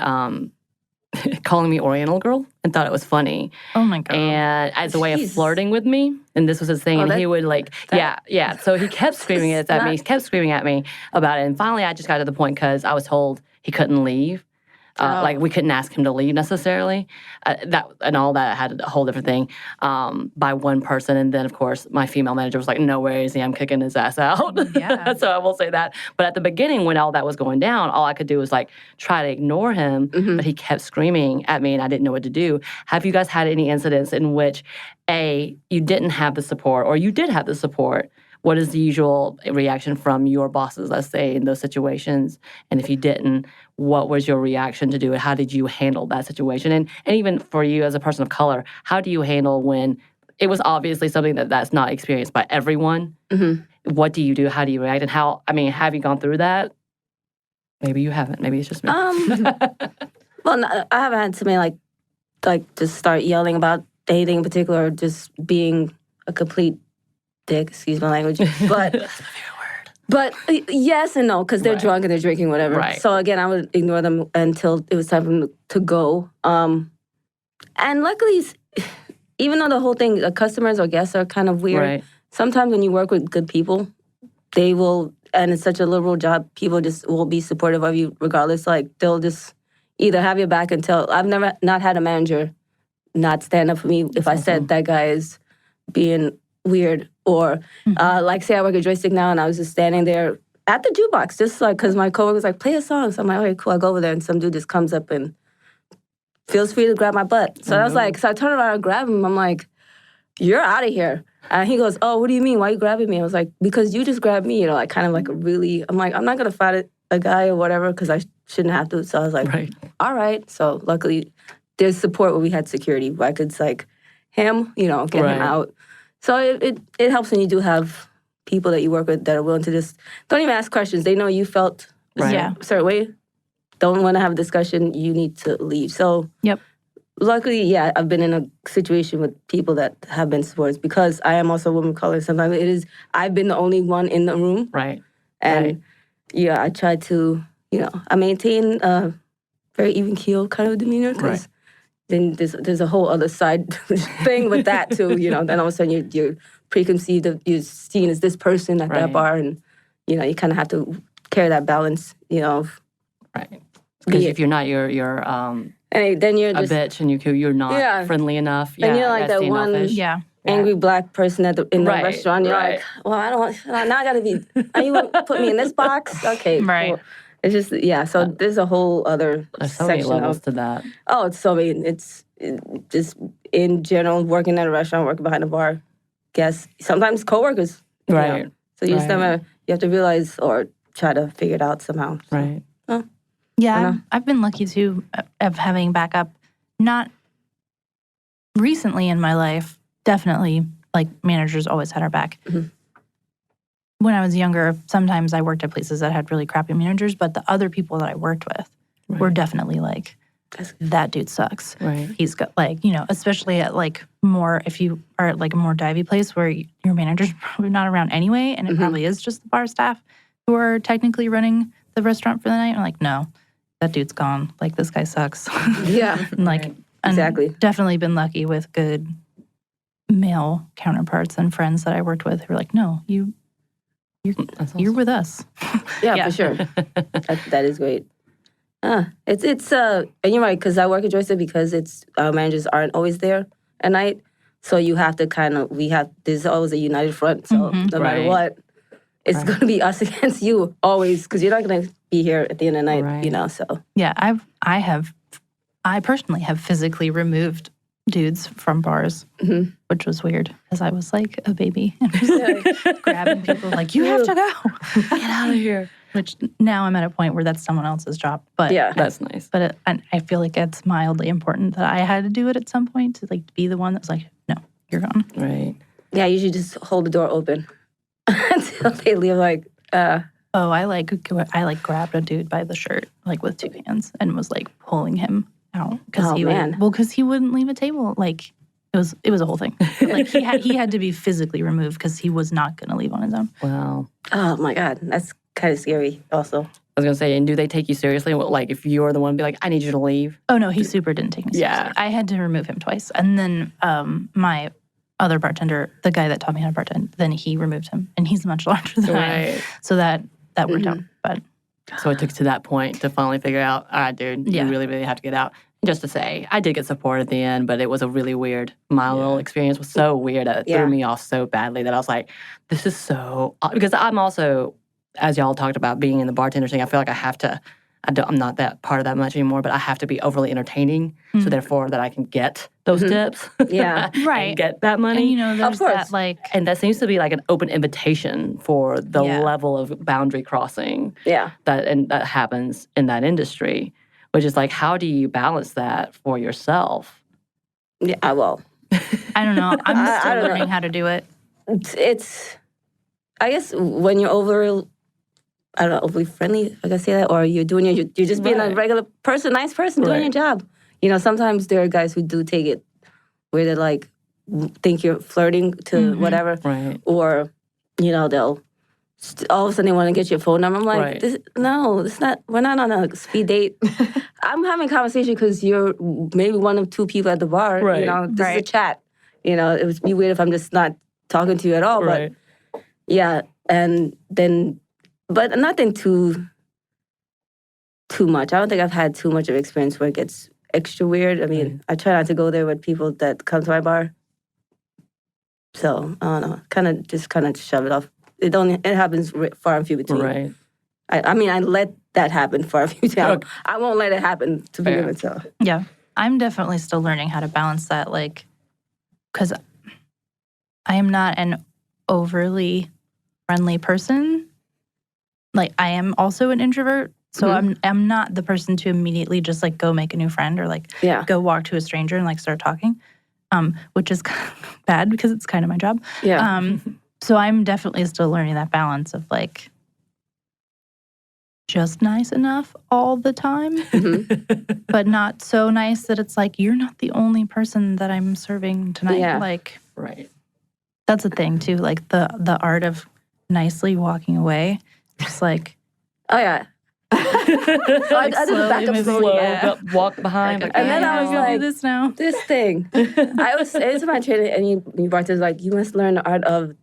[SPEAKER 2] calling me Oriental girl and thought it was funny.
[SPEAKER 4] Oh my God.
[SPEAKER 2] And as a way of flirting with me. And this was his thing. And he would like, yeah. So he kept screaming at me. He kept screaming at me about it. And finally I just got to the point because I was told he couldn't leave. Like we couldn't ask him to leave necessarily. That and all that had a whole different thing by one person. And then, of course, my female manager was like, no worries, I'm kicking his ass out.
[SPEAKER 4] Yeah.
[SPEAKER 2] So I will say that. But at the beginning, when all that was going down, all I could do was like try to ignore him. But he kept screaming at me and I didn't know what to do. Have you guys had any incidents in which, A, you didn't have the support or you did have the support? What is the usual reaction from your bosses, let's say, in those situations? And if you didn't, what was your reaction to do it? How did you handle that situation? And even for you as a person of color, how do you handle when it was obviously something that's not experienced by everyone? What do you do? How do you react? And have you gone through that? Maybe you haven't. Maybe it's just me.
[SPEAKER 3] Well, no, I haven't had somebody like just start yelling about anything in particular, or just being a complete dick, excuse my language. But yes and no, because they're drunk and they're drinking whatever.
[SPEAKER 2] Right.
[SPEAKER 3] So again, I would ignore them until it was time for them to go. And luckily, even though the whole thing, the customers or guests are kind of weird, sometimes when you work with good people, they will, and it's such a liberal job, people just will be supportive of you regardless. Like, they'll just either have your back until, I've never not had a manager not stand up for me if I said that guy is being weird. Or like, say I work at Joystick now and I was just standing there at the jukebox, just like, because my coworker was like, play a song. So I'm like, okay, cool, I'll go over there. And some dude just comes up and feels free to grab my butt. So I was like, so I turn around and grab him. I'm like, you're out of here. And he goes, oh, what do you mean? Why are you grabbing me? I was like, because you just grabbed me. You know, like kind of like a really, I'm like, I'm not going to fight a guy or whatever because I shouldn't have to. So I was like, all right. So luckily there's support where we had security where I could like him, you know, get him out. So it helps when you do have people that you work with that are willing to just, don't even ask questions. They know you felt a certain way. Don't want to have a discussion. You need to leave. So luckily, yeah, I've been in a situation with people that have been supportive because I am also a woman of color. Sometimes I've been the only one in the room.
[SPEAKER 2] Right.
[SPEAKER 3] And yeah, I try to, you know, I maintain a very even keel kind of demeanor because then there's a whole other side thing with that too, you know. Then all of a sudden you're preconceived of, you're seen as this person at that bar, and you know, you kind of have to carry that balance, you know.
[SPEAKER 2] Because if you're not, you're
[SPEAKER 3] and then you're
[SPEAKER 2] a
[SPEAKER 3] just
[SPEAKER 2] bitch, and you're not friendly enough.
[SPEAKER 3] And you're like that one angry black person in the restaurant. You're like, well, I don't want, now I gotta be, are you gonna put me in this box? Okay, cool. It's just, so there's a whole other
[SPEAKER 2] there's so
[SPEAKER 3] section
[SPEAKER 2] many levels to that.
[SPEAKER 3] Oh, it's so many. It's just in general, working at a restaurant, working behind a bar, guests, sometimes coworkers. You know? So you just never, you have to realize or try to figure it out somehow. So,
[SPEAKER 4] yeah, I've been lucky too of having backup. Not recently in my life, definitely, like managers always had our back. When I was younger, sometimes I worked at places that had really crappy managers, but the other people that I worked with were definitely like, that dude sucks. He's got like, you know, especially at like more, if you are at like a more divey place where your manager's probably not around anyway, and it probably is just the bar staff who are technically running the restaurant for the night. I'm like, no, that dude's gone. Like, this guy sucks. And like,
[SPEAKER 3] exactly.
[SPEAKER 4] Definitely been lucky with good male counterparts and friends that I worked with who were like, no, you're with us.
[SPEAKER 3] Yeah, for sure. That is great. It's and you're right, because I work at Joystick because our managers aren't always there at night. So you have to there's always a united front. So no matter what, it's going to be us against you always, because you're not going to be here at the end of the night, you know, so.
[SPEAKER 4] Yeah, I personally have physically removed dudes from bars, which was weird, because I was like a baby and just like grabbing people like, you have to go. Get out of here. Which now I'm at a point where that's someone else's job. But
[SPEAKER 2] that's nice.
[SPEAKER 4] But I feel like it's mildly important that I had to do it at some point, to like be the one that's like, no, you're gone.
[SPEAKER 2] Right.
[SPEAKER 3] Yeah, you should just hold the door open until they leave. Like,
[SPEAKER 4] I grabbed a dude by the shirt like with two hands and was like pulling him out because he wouldn't leave a table. Like, it was a whole thing. But, like, he had to be physically removed because he was not going to leave on his own.
[SPEAKER 2] Wow.
[SPEAKER 3] Oh my God, that's kind of scary. Also,
[SPEAKER 2] I was gonna say, and do they take you seriously? Like, if you're the one, be like, I need you to leave.
[SPEAKER 4] Oh no, he super didn't take me seriously. I had to remove him twice, and then my other bartender, the guy that taught me how to bartend, then he removed him, and he's much larger than I am. So that worked out. But
[SPEAKER 2] so it took to that point to finally figure out, all right, dude, you really, really have to get out. Just to say, I did get support at the end, but it was a really weird, my little experience was so weird. It threw me off so badly that I was like, this is so, because I'm also, as y'all talked about being in the bartender thing, I feel like I have to, I'm not that part of that much anymore, but I have to be overly entertaining, so therefore that I can get those tips. And get that money.
[SPEAKER 4] And, you know, there's that, like...
[SPEAKER 2] And that seems to be like an open invitation for the level of boundary crossing that happens in that industry, which is like, how do you balance that for yourself?
[SPEAKER 3] Yeah, well...
[SPEAKER 4] I don't know. I'm still learning how to do it.
[SPEAKER 3] It's I guess when you're overly friendly, I can say that, or you're just being a regular person, nice person, doing your job. You know, sometimes there are guys who do take it where they like think you're flirting to whatever,
[SPEAKER 2] Right.
[SPEAKER 3] or they'll all of a sudden they want to get your phone number. I'm like, no, it's not. We're not on a speed date. I'm having a conversation because you're maybe one of two people at the bar.
[SPEAKER 2] Right.
[SPEAKER 3] This is a chat. It would be weird if I'm just not talking to you at all.
[SPEAKER 2] Right.
[SPEAKER 3] But yeah, and then, but nothing too much. I don't think I've had too much of experience where it gets extra weird. I mean, I try not to go there with people that come to my bar. So I don't know. Kind of shove it off. It happens far and few between.
[SPEAKER 2] Right.
[SPEAKER 3] I mean, I let that happen far and few between. I won't let it happen to begin with. So
[SPEAKER 4] yeah, I'm definitely still learning how to balance that, like, because I am not an overly friendly person. Like, I am also an introvert, so I'm not the person to immediately just like go make a new friend or like go walk to a stranger and like start talking, which is bad because it's kind of my job.
[SPEAKER 3] yeah.
[SPEAKER 4] So I'm definitely still learning that balance of like just nice enough all the time, but not so nice that it's like, you're not the only person that I'm serving tonight.
[SPEAKER 3] Yeah.
[SPEAKER 4] Like,
[SPEAKER 2] Right.
[SPEAKER 4] that's a thing too. Like the art of nicely walking away. Just like,
[SPEAKER 3] Oh yeah. I did the backup slowly.
[SPEAKER 2] Walk behind.
[SPEAKER 3] And then I was
[SPEAKER 4] do
[SPEAKER 3] like,
[SPEAKER 4] this now.
[SPEAKER 3] this thing. It's my training, and you bartenders like, you must learn the art of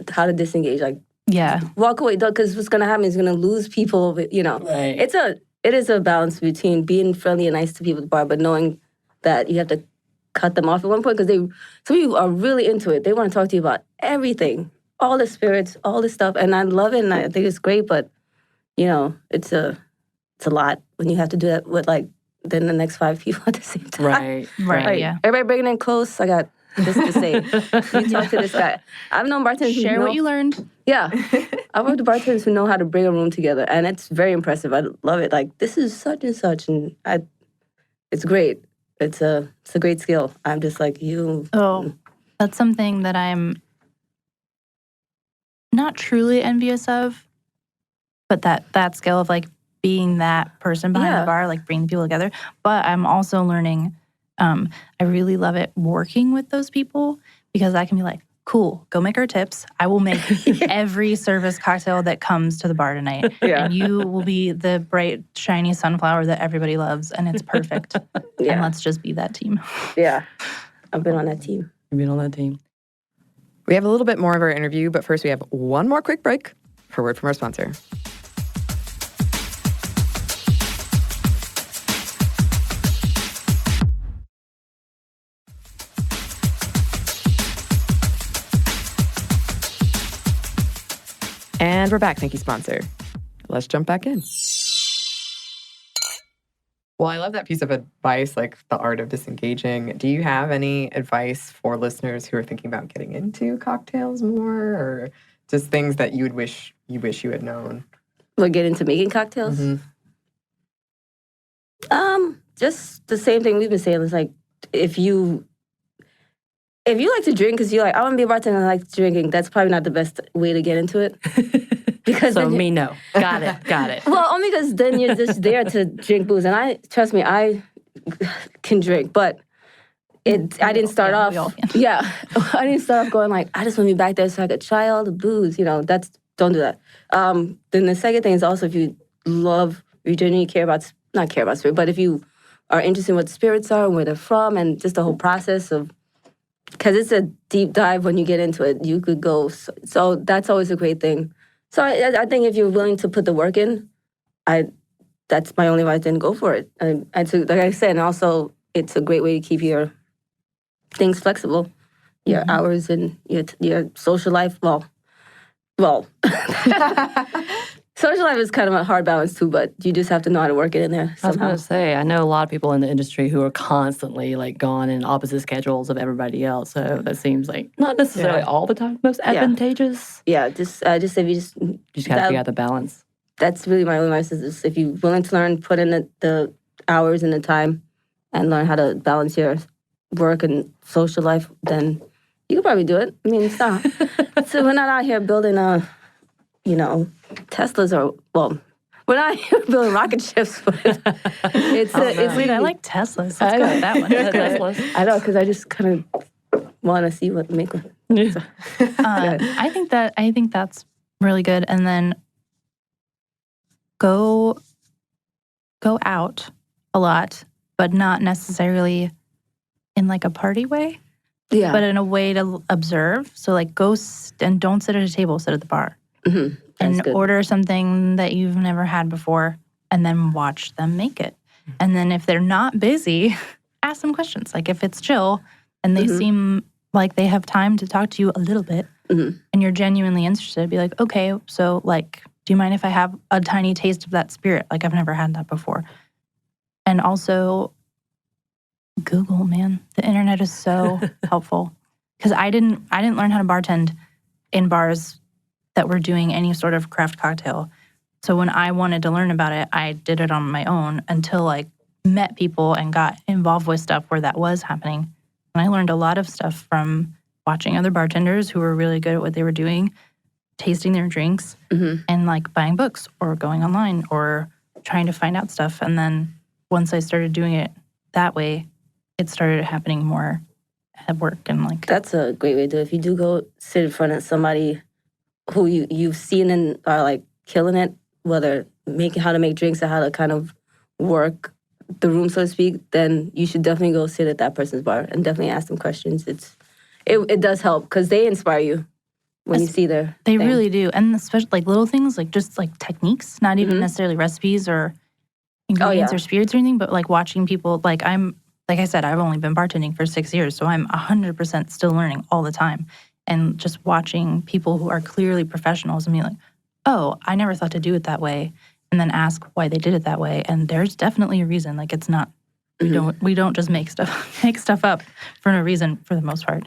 [SPEAKER 3] how to disengage. Like,
[SPEAKER 4] Yeah.
[SPEAKER 3] walk away, because what's gonna happen is you're gonna lose people.
[SPEAKER 2] Right.
[SPEAKER 3] It is a balance between being friendly and nice to people at the bar, but knowing that you have to cut them off at one point, because some people are really into it. They want to talk to you about everything, all the spirits, all this stuff, and I love it, and I think it's great. But it's a lot when you have to do that with like then the next 5 people at the same time.
[SPEAKER 2] Right.
[SPEAKER 3] Like,
[SPEAKER 4] Yeah.
[SPEAKER 3] everybody bringing in close. I got this to say. You talk to this guy. I've known bartenders
[SPEAKER 4] Share
[SPEAKER 3] who know,
[SPEAKER 4] what you learned.
[SPEAKER 3] Yeah. I've worked with bartenders who know how to bring a room together, and it's very impressive. I love it. Like, this is such and such, and it's great. It's a great skill. I'm just like, you.
[SPEAKER 4] Oh, that's something that I'm not truly envious of, but that skill of like being that person behind the bar, like bringing people together. But I'm also learning, I really love it working with those people, because I can be like, cool, go make our tips. I will make every service cocktail that comes to the bar tonight.
[SPEAKER 3] Yeah.
[SPEAKER 4] And you will be the bright, shiny sunflower that everybody loves, and it's perfect.
[SPEAKER 3] Yeah.
[SPEAKER 4] And let's just be that team.
[SPEAKER 3] Yeah. I've been on that team.
[SPEAKER 2] You've been on that team.
[SPEAKER 1] We have a little bit more of our interview, but first we have one more quick break for word from our sponsor. And we're back. Thank you, sponsor. Let's jump back in. Well, I love that piece of advice, like the art of disengaging. Do you have any advice for listeners who are thinking about getting into cocktails more, or just things that you wish you had known?
[SPEAKER 3] We'll get into making cocktails. Just the same thing we've been saying. It's like, if you like to drink because you're like, I want to be a bartender and I like drinking, that's probably not the best way to get into it. Because
[SPEAKER 2] So me, no. Got it.
[SPEAKER 3] Well, only because then you're just there to drink booze. And trust me, I can drink, but I didn't start off.
[SPEAKER 4] we all can.
[SPEAKER 3] Yeah. I didn't start off going like, I just want to be back there so I could try all the booze. Don't do that. Then the second thing is also, if you genuinely not care about spirit, but if you are interested in what spirits are and where they're from and just the whole process of, because it's a deep dive when you get into it, you could go. So that's always a great thing. So I think if you're willing to put the work in, that's my only advice. Then go for it. Like I said, and also it's a great way to keep your things flexible, your hours and your social life. Well, social life is kind of a hard balance too, but you just have to know how to work it in there
[SPEAKER 2] I was
[SPEAKER 3] somehow.
[SPEAKER 2] going to say, I know a lot of people in the industry who are constantly like gone in opposite schedules of everybody else. So that seems like not necessarily all the time most advantageous.
[SPEAKER 3] Yeah, just if you just
[SPEAKER 2] You just got to figure out the balance.
[SPEAKER 3] that's really my only advice is if you're willing to learn, put in the hours and the time and learn how to balance your work and social life, then you can probably do it. I mean, it's not. So we're not out here building Teslas or, well, we're not building rocket ships, but it's
[SPEAKER 4] Wait, I like Teslas. Let's go with that one.
[SPEAKER 2] Teslas.
[SPEAKER 3] I know, because I just kind of want to see what make one. So,
[SPEAKER 4] I think that's really good. And then go out a lot, but not necessarily in like a party way,
[SPEAKER 3] yeah.
[SPEAKER 4] but in a way to observe. So like go and don't sit at a table, sit at the bar.
[SPEAKER 3] Mm-hmm.
[SPEAKER 4] And
[SPEAKER 3] good.
[SPEAKER 4] order something that you've never had before and then watch them make it. And then if they're not busy, ask them questions. Like if it's chill and they seem like they have time to talk to you a little bit and you're genuinely interested, be like, okay, so like, do you mind if I have a tiny taste of that spirit? Like I've never had that before. And also Google, man. The internet is so helpful. Because I didn't learn how to bartend in bars that were doing any sort of craft cocktail. So when I wanted to learn about it, I did it on my own until I met people and got involved with stuff where that was happening. And I learned a lot of stuff from watching other bartenders who were really good at what they were doing, tasting their drinks, and like buying books or going online or trying to find out stuff. And then once I started doing it that way, it started happening more at work and like.
[SPEAKER 3] That's a great way to do it. If you do go sit in front of somebody who you've seen and are like killing it, whether making how to make drinks or how to kind of work the room, so to speak, then you should definitely go sit at that person's bar and definitely ask them questions. It does help because they inspire you when you see their
[SPEAKER 4] They
[SPEAKER 3] thing.
[SPEAKER 4] really do. And especially like little things, like just like techniques, not even necessarily recipes or ingredients or spirits or anything, but like watching people, like I said, I've only been bartending for 6 years, so I'm 100% still learning all the time. And just watching people who are clearly professionals and be like, oh, I never thought to do it that way. And then ask why they did it that way. And there's definitely a reason. Like it's not, we don't just make stuff up for no reason for the most part.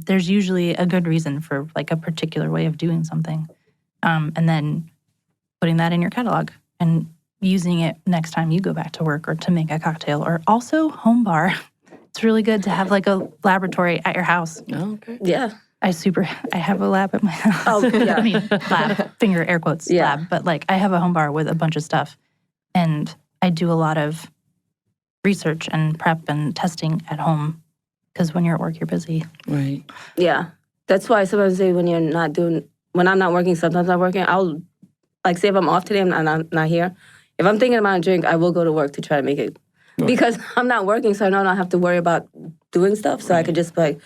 [SPEAKER 4] There's usually a good reason for like a particular way of doing something. And then putting that in your catalog and using it next time you go back to work or to make a cocktail, or also home bar. It's really good to have like a laboratory at your house.
[SPEAKER 2] Oh, okay.
[SPEAKER 3] Yeah.
[SPEAKER 4] I have a lab at my house.
[SPEAKER 3] Oh, yeah.
[SPEAKER 4] I mean, lab, finger air quotes, lab. But like I have a home bar with a bunch of stuff. And I do a lot of research and prep and testing at home. Because when you're at work, you're busy.
[SPEAKER 2] Right.
[SPEAKER 3] Yeah. That's why sometimes I say when I'm not working, sometimes I'm working, I'll, like say if I'm off today and I'm not here, if I'm thinking about a drink, I will go to work to try to make it. Right. Because I'm not working, so I don't have to worry about doing stuff. So I could just be like,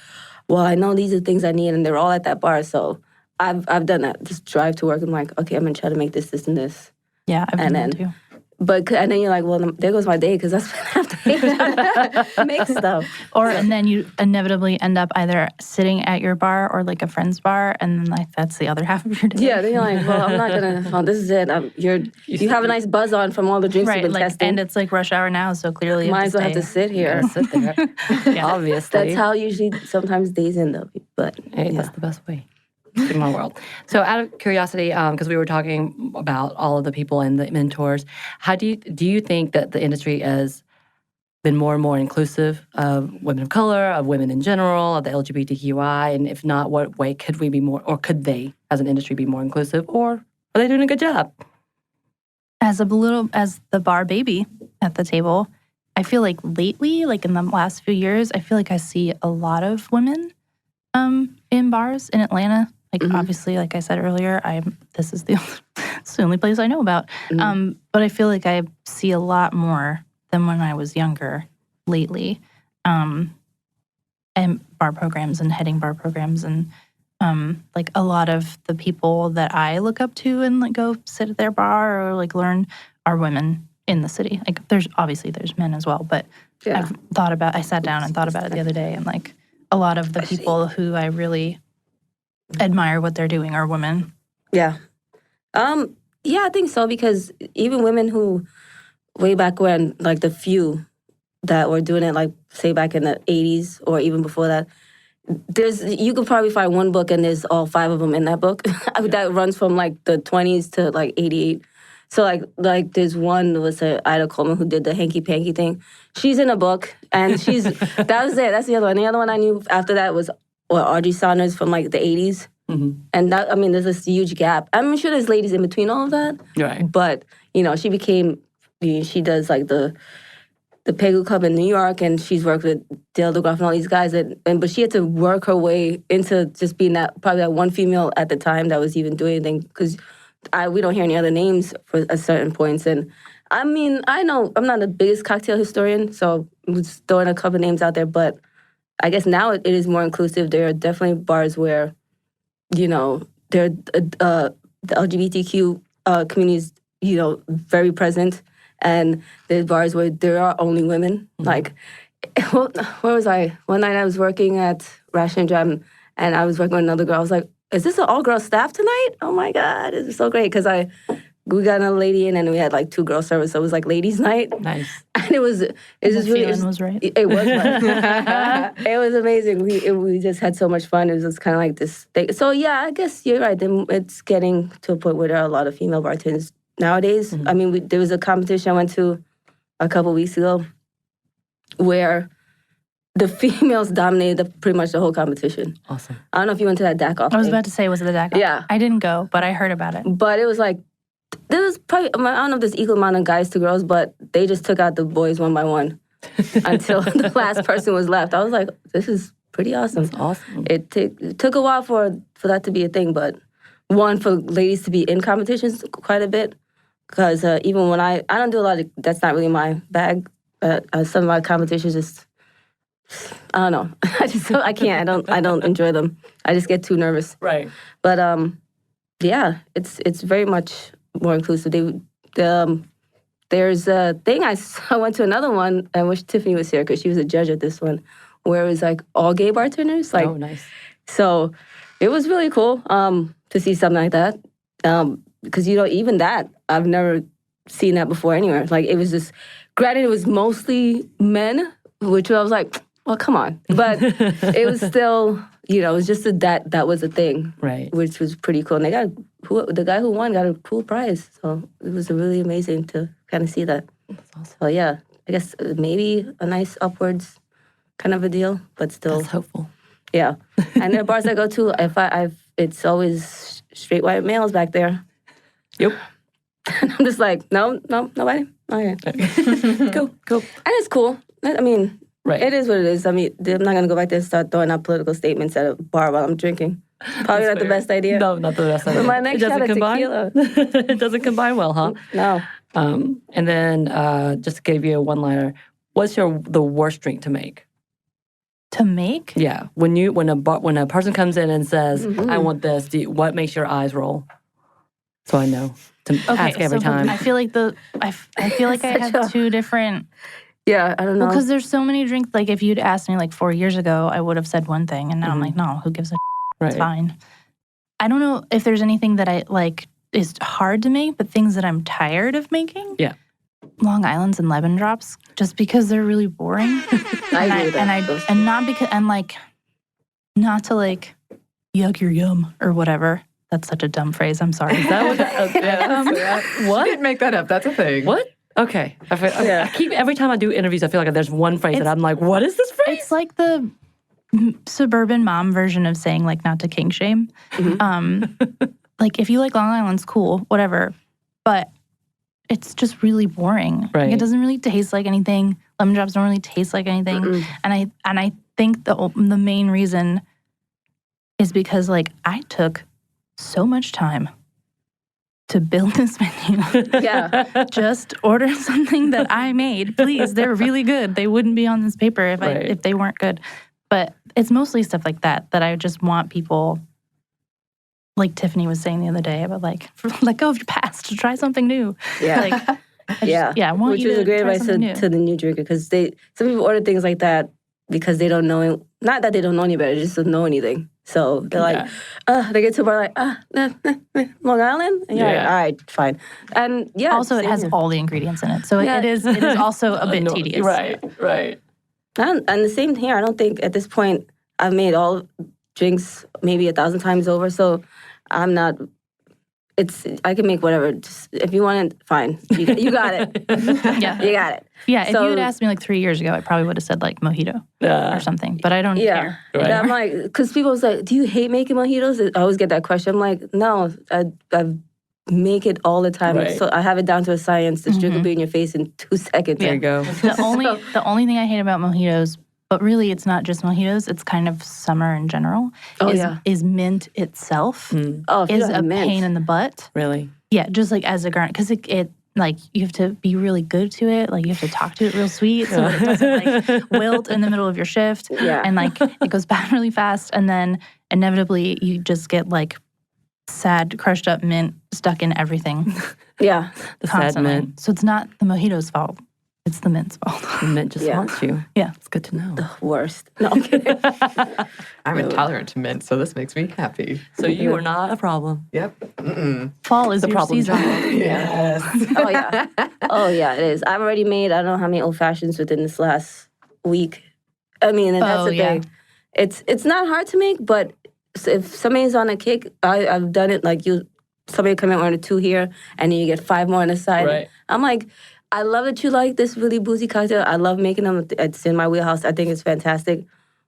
[SPEAKER 3] well, I know these are things I need, and they're all at that bar. So I've done that. Just drive to work and I'm like, okay, I'm going to try to make this, and this.
[SPEAKER 4] Yeah, I've done that too.
[SPEAKER 3] And then you're like, well, there goes my day because that's what I have to make stuff.
[SPEAKER 4] And then you inevitably end up either sitting at your bar or like a friend's bar, and then like that's the other half of your day.
[SPEAKER 3] Yeah, then you're like, well, I'm not gonna. Oh, this is it. You have a nice buzz on from all the drinks you've been testing,
[SPEAKER 4] and it's like rush hour now, so clearly you
[SPEAKER 3] might as well have to sit here.
[SPEAKER 2] Sit there. Obviously,
[SPEAKER 3] that's how usually sometimes days end up. But
[SPEAKER 2] hey, that's the best way. In my world. So out of curiosity, because we were talking about all of the people and the mentors, how do you think that the industry has been more and more inclusive of women of color, of women in general, of the LGBTQI? And if not, what way could we be more, or could they, as an industry, be more inclusive? Or are they doing a good job?
[SPEAKER 4] As the bar baby at the table, I feel like lately, like in the last few years, I feel like I see a lot of women in bars in Atlanta. Like obviously, like I said earlier, this is the only place I know about. But I feel like I see a lot more than when I was younger lately. And bar programs and heading bar programs and like a lot of the people that I look up to and like go sit at their bar or like learn are women in the city. Like there's men as well, but I sat down and thought about it the other day, and like a lot of the people who I really admire what they're doing are women.
[SPEAKER 3] Yeah. Yeah, I think so, because even women who way back when, like the few that were doing it, like say back in the 80s or even before that, you could probably find one book and there's all 5 of them in that book. That runs from like the 20s to like 88. So like there's one, was Ida Coleman, who did the hanky panky thing. She's in a book, and that was it. That's the other one. The other one I knew after that was Audrey Saunders from like the 80s. And that, I mean, there's this huge gap. I'm sure there's ladies in between all of that.
[SPEAKER 2] Right.
[SPEAKER 3] But, she became, she does like the Pegu Club in New York, and she's worked with Dale DeGroff and all these guys, but she had to work her way into just being probably that one female at the time that was even doing anything, because we don't hear any other names at certain points. And I mean, I know I'm not the biggest cocktail historian, so I'm just throwing a couple names out there, but I guess now it is more inclusive. There are definitely bars where, the LGBTQ communities, very present. And there's bars where there are only women. Like, where was I? One night I was working at Ration Jam, and I was working with another girl. I was like, is this an all-girl staff tonight? Oh my God, this is so great. Because we got another lady in, and we had like 2 girl servers, so it was like ladies' night.
[SPEAKER 2] Nice.
[SPEAKER 3] And it was just really...
[SPEAKER 4] feeling was right.
[SPEAKER 3] It was right. It was amazing. We just had so much fun. It was just kind of like this thing. So yeah, I guess you're right. It's getting to a point where there are a lot of female bartenders nowadays. I mean, there was a competition I went to a couple weeks ago where the females dominated pretty much the whole competition.
[SPEAKER 2] Awesome.
[SPEAKER 3] I don't know if you went to that DAC-off.
[SPEAKER 4] I was about to say, was it the DAC?
[SPEAKER 3] Yeah.
[SPEAKER 4] I didn't go, but I heard about it.
[SPEAKER 3] But it was like, there was probably, I don't know if there's equal amount of guys to girls, but they just took out the boys one by one until the last person was left. I was like, this is pretty awesome.
[SPEAKER 2] That's awesome.
[SPEAKER 3] It took a while for that to be a thing, but one, for ladies to be in competitions quite a bit. Because even when I don't do a lot of, that's not really my bag. Some of my competitions just, I don't know. I can't. I don't enjoy them. I just get too nervous.
[SPEAKER 2] Right.
[SPEAKER 3] But yeah, it's very much more inclusive. There's a thing I went to another one. I wish Tiffany was here because she was a judge at this one, where it was like all gay bartenders. Like,
[SPEAKER 2] oh, nice.
[SPEAKER 3] So it was really cool to see something like that. Because even that, I've never seen that before anywhere. Like, it was just, granted, it was mostly men, which I was like, well, come on. But it was still, it was just that was a thing.
[SPEAKER 2] Right.
[SPEAKER 3] Which was pretty cool. And the guy who won got a cool prize. So it was really amazing to kind of see that.
[SPEAKER 2] That's awesome.
[SPEAKER 3] So yeah, I guess maybe a nice upwards kind of a deal, but still.
[SPEAKER 2] That's hopeful.
[SPEAKER 3] Yeah. And the bars I go to, it's always straight white males back there.
[SPEAKER 2] Yep.
[SPEAKER 3] And I'm just like, no, nobody. Okay.
[SPEAKER 2] Go.
[SPEAKER 3] And it's cool. I mean,
[SPEAKER 2] right.
[SPEAKER 3] It is what it is. I mean, I'm not going to go back there and start throwing out political statements at a bar while I'm drinking. Probably not the best idea.
[SPEAKER 2] No, not the best idea.
[SPEAKER 3] But my next shot of tequila.
[SPEAKER 2] It doesn't combine well, huh?
[SPEAKER 3] No.
[SPEAKER 2] And then just to give you a one-liner, what's the worst drink to make?
[SPEAKER 4] To make?
[SPEAKER 2] Yeah. When a person comes in and says, I want this, what makes your eyes roll? So I know to ask every time.
[SPEAKER 4] I feel like I have 2 different.
[SPEAKER 3] Yeah, I don't know.
[SPEAKER 4] Because there's so many drinks. Like, if you'd asked me like 4 years ago, I would have said one thing, and now I'm like, no, who gives a
[SPEAKER 2] right.
[SPEAKER 4] It's fine. I don't know if there's anything that I like is hard to make, but things that I'm tired of making.
[SPEAKER 2] Yeah.
[SPEAKER 4] Long Island's and lemon drops, just because they're really boring. and not because not to like yuck your yum or whatever. That's such a dumb phrase. I'm sorry.
[SPEAKER 2] Is that what?
[SPEAKER 1] What? You didn't make that up. That's a thing.
[SPEAKER 2] What? Okay. I keep every time I do interviews, I feel like there's one phrase that I'm like, what is this phrase?
[SPEAKER 4] It's like the suburban mom version of saying like not to kink shame. Like, if you like Long Island's cool, whatever, but it's just really boring.
[SPEAKER 2] Right.
[SPEAKER 4] Like, it doesn't really taste like anything. Lemon drops don't really taste like anything. And I think the main reason is because like I took so much time to build this menu.
[SPEAKER 3] Yeah.
[SPEAKER 4] Just order something that I made, please. They're really good. They wouldn't be on this paper if they weren't good. But it's mostly stuff like that I just want people, like Tiffany was saying the other day, about like, let go of your past to try something new.
[SPEAKER 3] Yeah.
[SPEAKER 4] Like, I want
[SPEAKER 3] Which
[SPEAKER 4] you
[SPEAKER 3] is
[SPEAKER 4] to
[SPEAKER 3] a great
[SPEAKER 4] try
[SPEAKER 3] advice
[SPEAKER 4] something new.
[SPEAKER 3] to the new drinker, because some people order things like that because they don't know, not that they don't know any better, they just don't know anything. So they're like, they get to a bar like, Long Island? And you're like, all right, fine. And yeah.
[SPEAKER 4] Also, it has all the ingredients in it. So it is also a bit tedious.
[SPEAKER 2] Right.
[SPEAKER 3] And the same here, I don't think at this point I've made all drinks maybe 1,000 times over. So I'm not, I can make whatever. Just, if you want it, fine. You got it.
[SPEAKER 4] Yeah.
[SPEAKER 3] You got it.
[SPEAKER 4] Yeah, if you had asked me like 3 years ago, I probably would have said like mojito or something. But I don't care.
[SPEAKER 3] Right. And I'm like, because people was like, do you hate making mojitos? I always get that question. I'm like, no, I've make it all the time.
[SPEAKER 2] Right.
[SPEAKER 3] So I have it down to a science. The sugar will be in your face in 2 seconds.
[SPEAKER 2] There you go.
[SPEAKER 4] The only thing I hate about mojitos, but really it's not just mojitos, it's kind of summer in general, is mint itself
[SPEAKER 3] Oh, if you
[SPEAKER 4] is
[SPEAKER 3] don't have
[SPEAKER 4] a
[SPEAKER 3] mint.
[SPEAKER 4] pain in the butt.
[SPEAKER 2] Really?
[SPEAKER 4] Yeah, just like as a garnish, because it like you have to be really good to it. Like you have to talk to it real sweet so it doesn't like wilt in the middle of your shift.
[SPEAKER 3] Yeah.
[SPEAKER 4] And like it goes bad really fast. And then inevitably you just get like sad, crushed up mint stuck in everything
[SPEAKER 3] Yeah.
[SPEAKER 2] The sad
[SPEAKER 4] constantly.
[SPEAKER 2] mint.
[SPEAKER 4] So it's not the mojito's fault. It's the mint's fault.
[SPEAKER 2] The mint just
[SPEAKER 3] Yeah.
[SPEAKER 2] haunts you.
[SPEAKER 4] Yeah.
[SPEAKER 2] It's good to know.
[SPEAKER 3] Worst. No, I'm kidding.
[SPEAKER 1] I'm intolerant to mint, so this makes me happy.
[SPEAKER 2] So you are not a problem.
[SPEAKER 1] Yep. Mm-mm.
[SPEAKER 4] Fall is
[SPEAKER 2] The
[SPEAKER 4] your
[SPEAKER 2] problem
[SPEAKER 4] season.
[SPEAKER 2] child.
[SPEAKER 1] Yes.
[SPEAKER 3] Oh, yeah. Oh, yeah, it is. I've already made, I don't know how many old fashions within this last week. I mean, and that's
[SPEAKER 4] Oh,
[SPEAKER 3] the
[SPEAKER 4] yeah.
[SPEAKER 3] thing. It's not hard to make, but if somebody's on a kick, I've done it like somebody come in on a 2 here, and then you get 5 more on the side.
[SPEAKER 2] Right.
[SPEAKER 3] I'm like, I love that you like this really boozy cocktail. I love making them. It's in my wheelhouse. I think it's fantastic.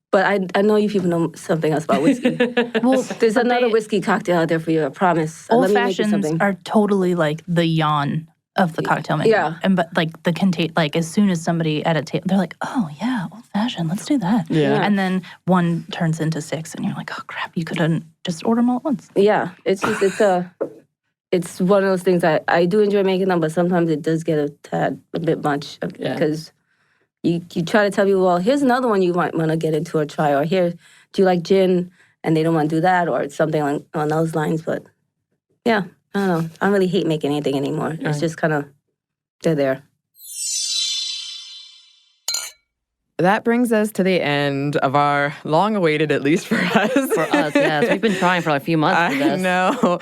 [SPEAKER 3] But I know you people know something else about whiskey.
[SPEAKER 4] Well,
[SPEAKER 3] There's another whiskey cocktail out there for you, I promise.
[SPEAKER 4] old
[SPEAKER 3] Let me make you
[SPEAKER 4] fashions
[SPEAKER 3] something.
[SPEAKER 4] are totally like the yawn of the cocktail menu.
[SPEAKER 3] Yeah.
[SPEAKER 4] And but like the like as soon as somebody at a table, they're like, oh yeah, old fashioned, let's do that.
[SPEAKER 2] Yeah.
[SPEAKER 4] And then one turns into 6, and you're like, oh crap, you couldn't just order them all at once.
[SPEAKER 3] Yeah, it's just it's one of those things I do enjoy making them, but sometimes it does get a bit much because you try to tell people, well, here's another one you might want to get into or try, or here, do you like gin? And they don't want to do that, or something on those lines. But yeah, I don't know. I don't really hate making anything anymore. It's just kind of they're there.
[SPEAKER 1] That brings us to the end of our long-awaited, at least for us.
[SPEAKER 2] For us, yes. We've been trying for like a few months with
[SPEAKER 1] I
[SPEAKER 2] this.
[SPEAKER 1] know.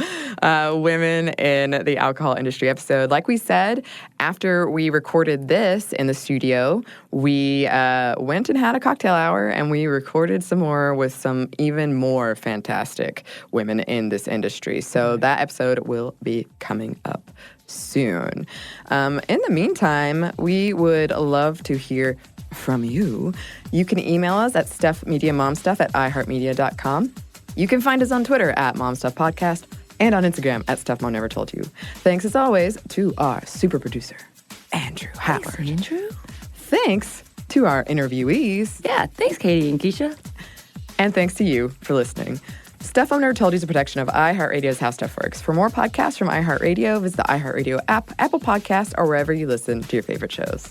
[SPEAKER 1] Women in the alcohol industry episode. Like we said, after we recorded this in the studio, we went and had a cocktail hour, and we recorded some more with some even more fantastic women in this industry. So that episode will be coming up soon. In the meantime, we would love to hear from you. You can email us at stuffmediamomstuff@iheartmedia.com. You can find us on Twitter at momstuffpodcast and on Instagram at stuffmomnevertoldyu. Thanks as always to our super producer, Andrew Howard.
[SPEAKER 2] Andrew?
[SPEAKER 1] Thanks to our interviewees.
[SPEAKER 2] Yeah, thanks, Katie and Keisha.
[SPEAKER 1] And thanks to you for listening. Stuff Mom Never Told You is a production of iHeartRadio's How Stuff Works. For more podcasts from iHeartRadio, visit the iHeartRadio app, Apple Podcasts, or wherever you listen to your favorite shows.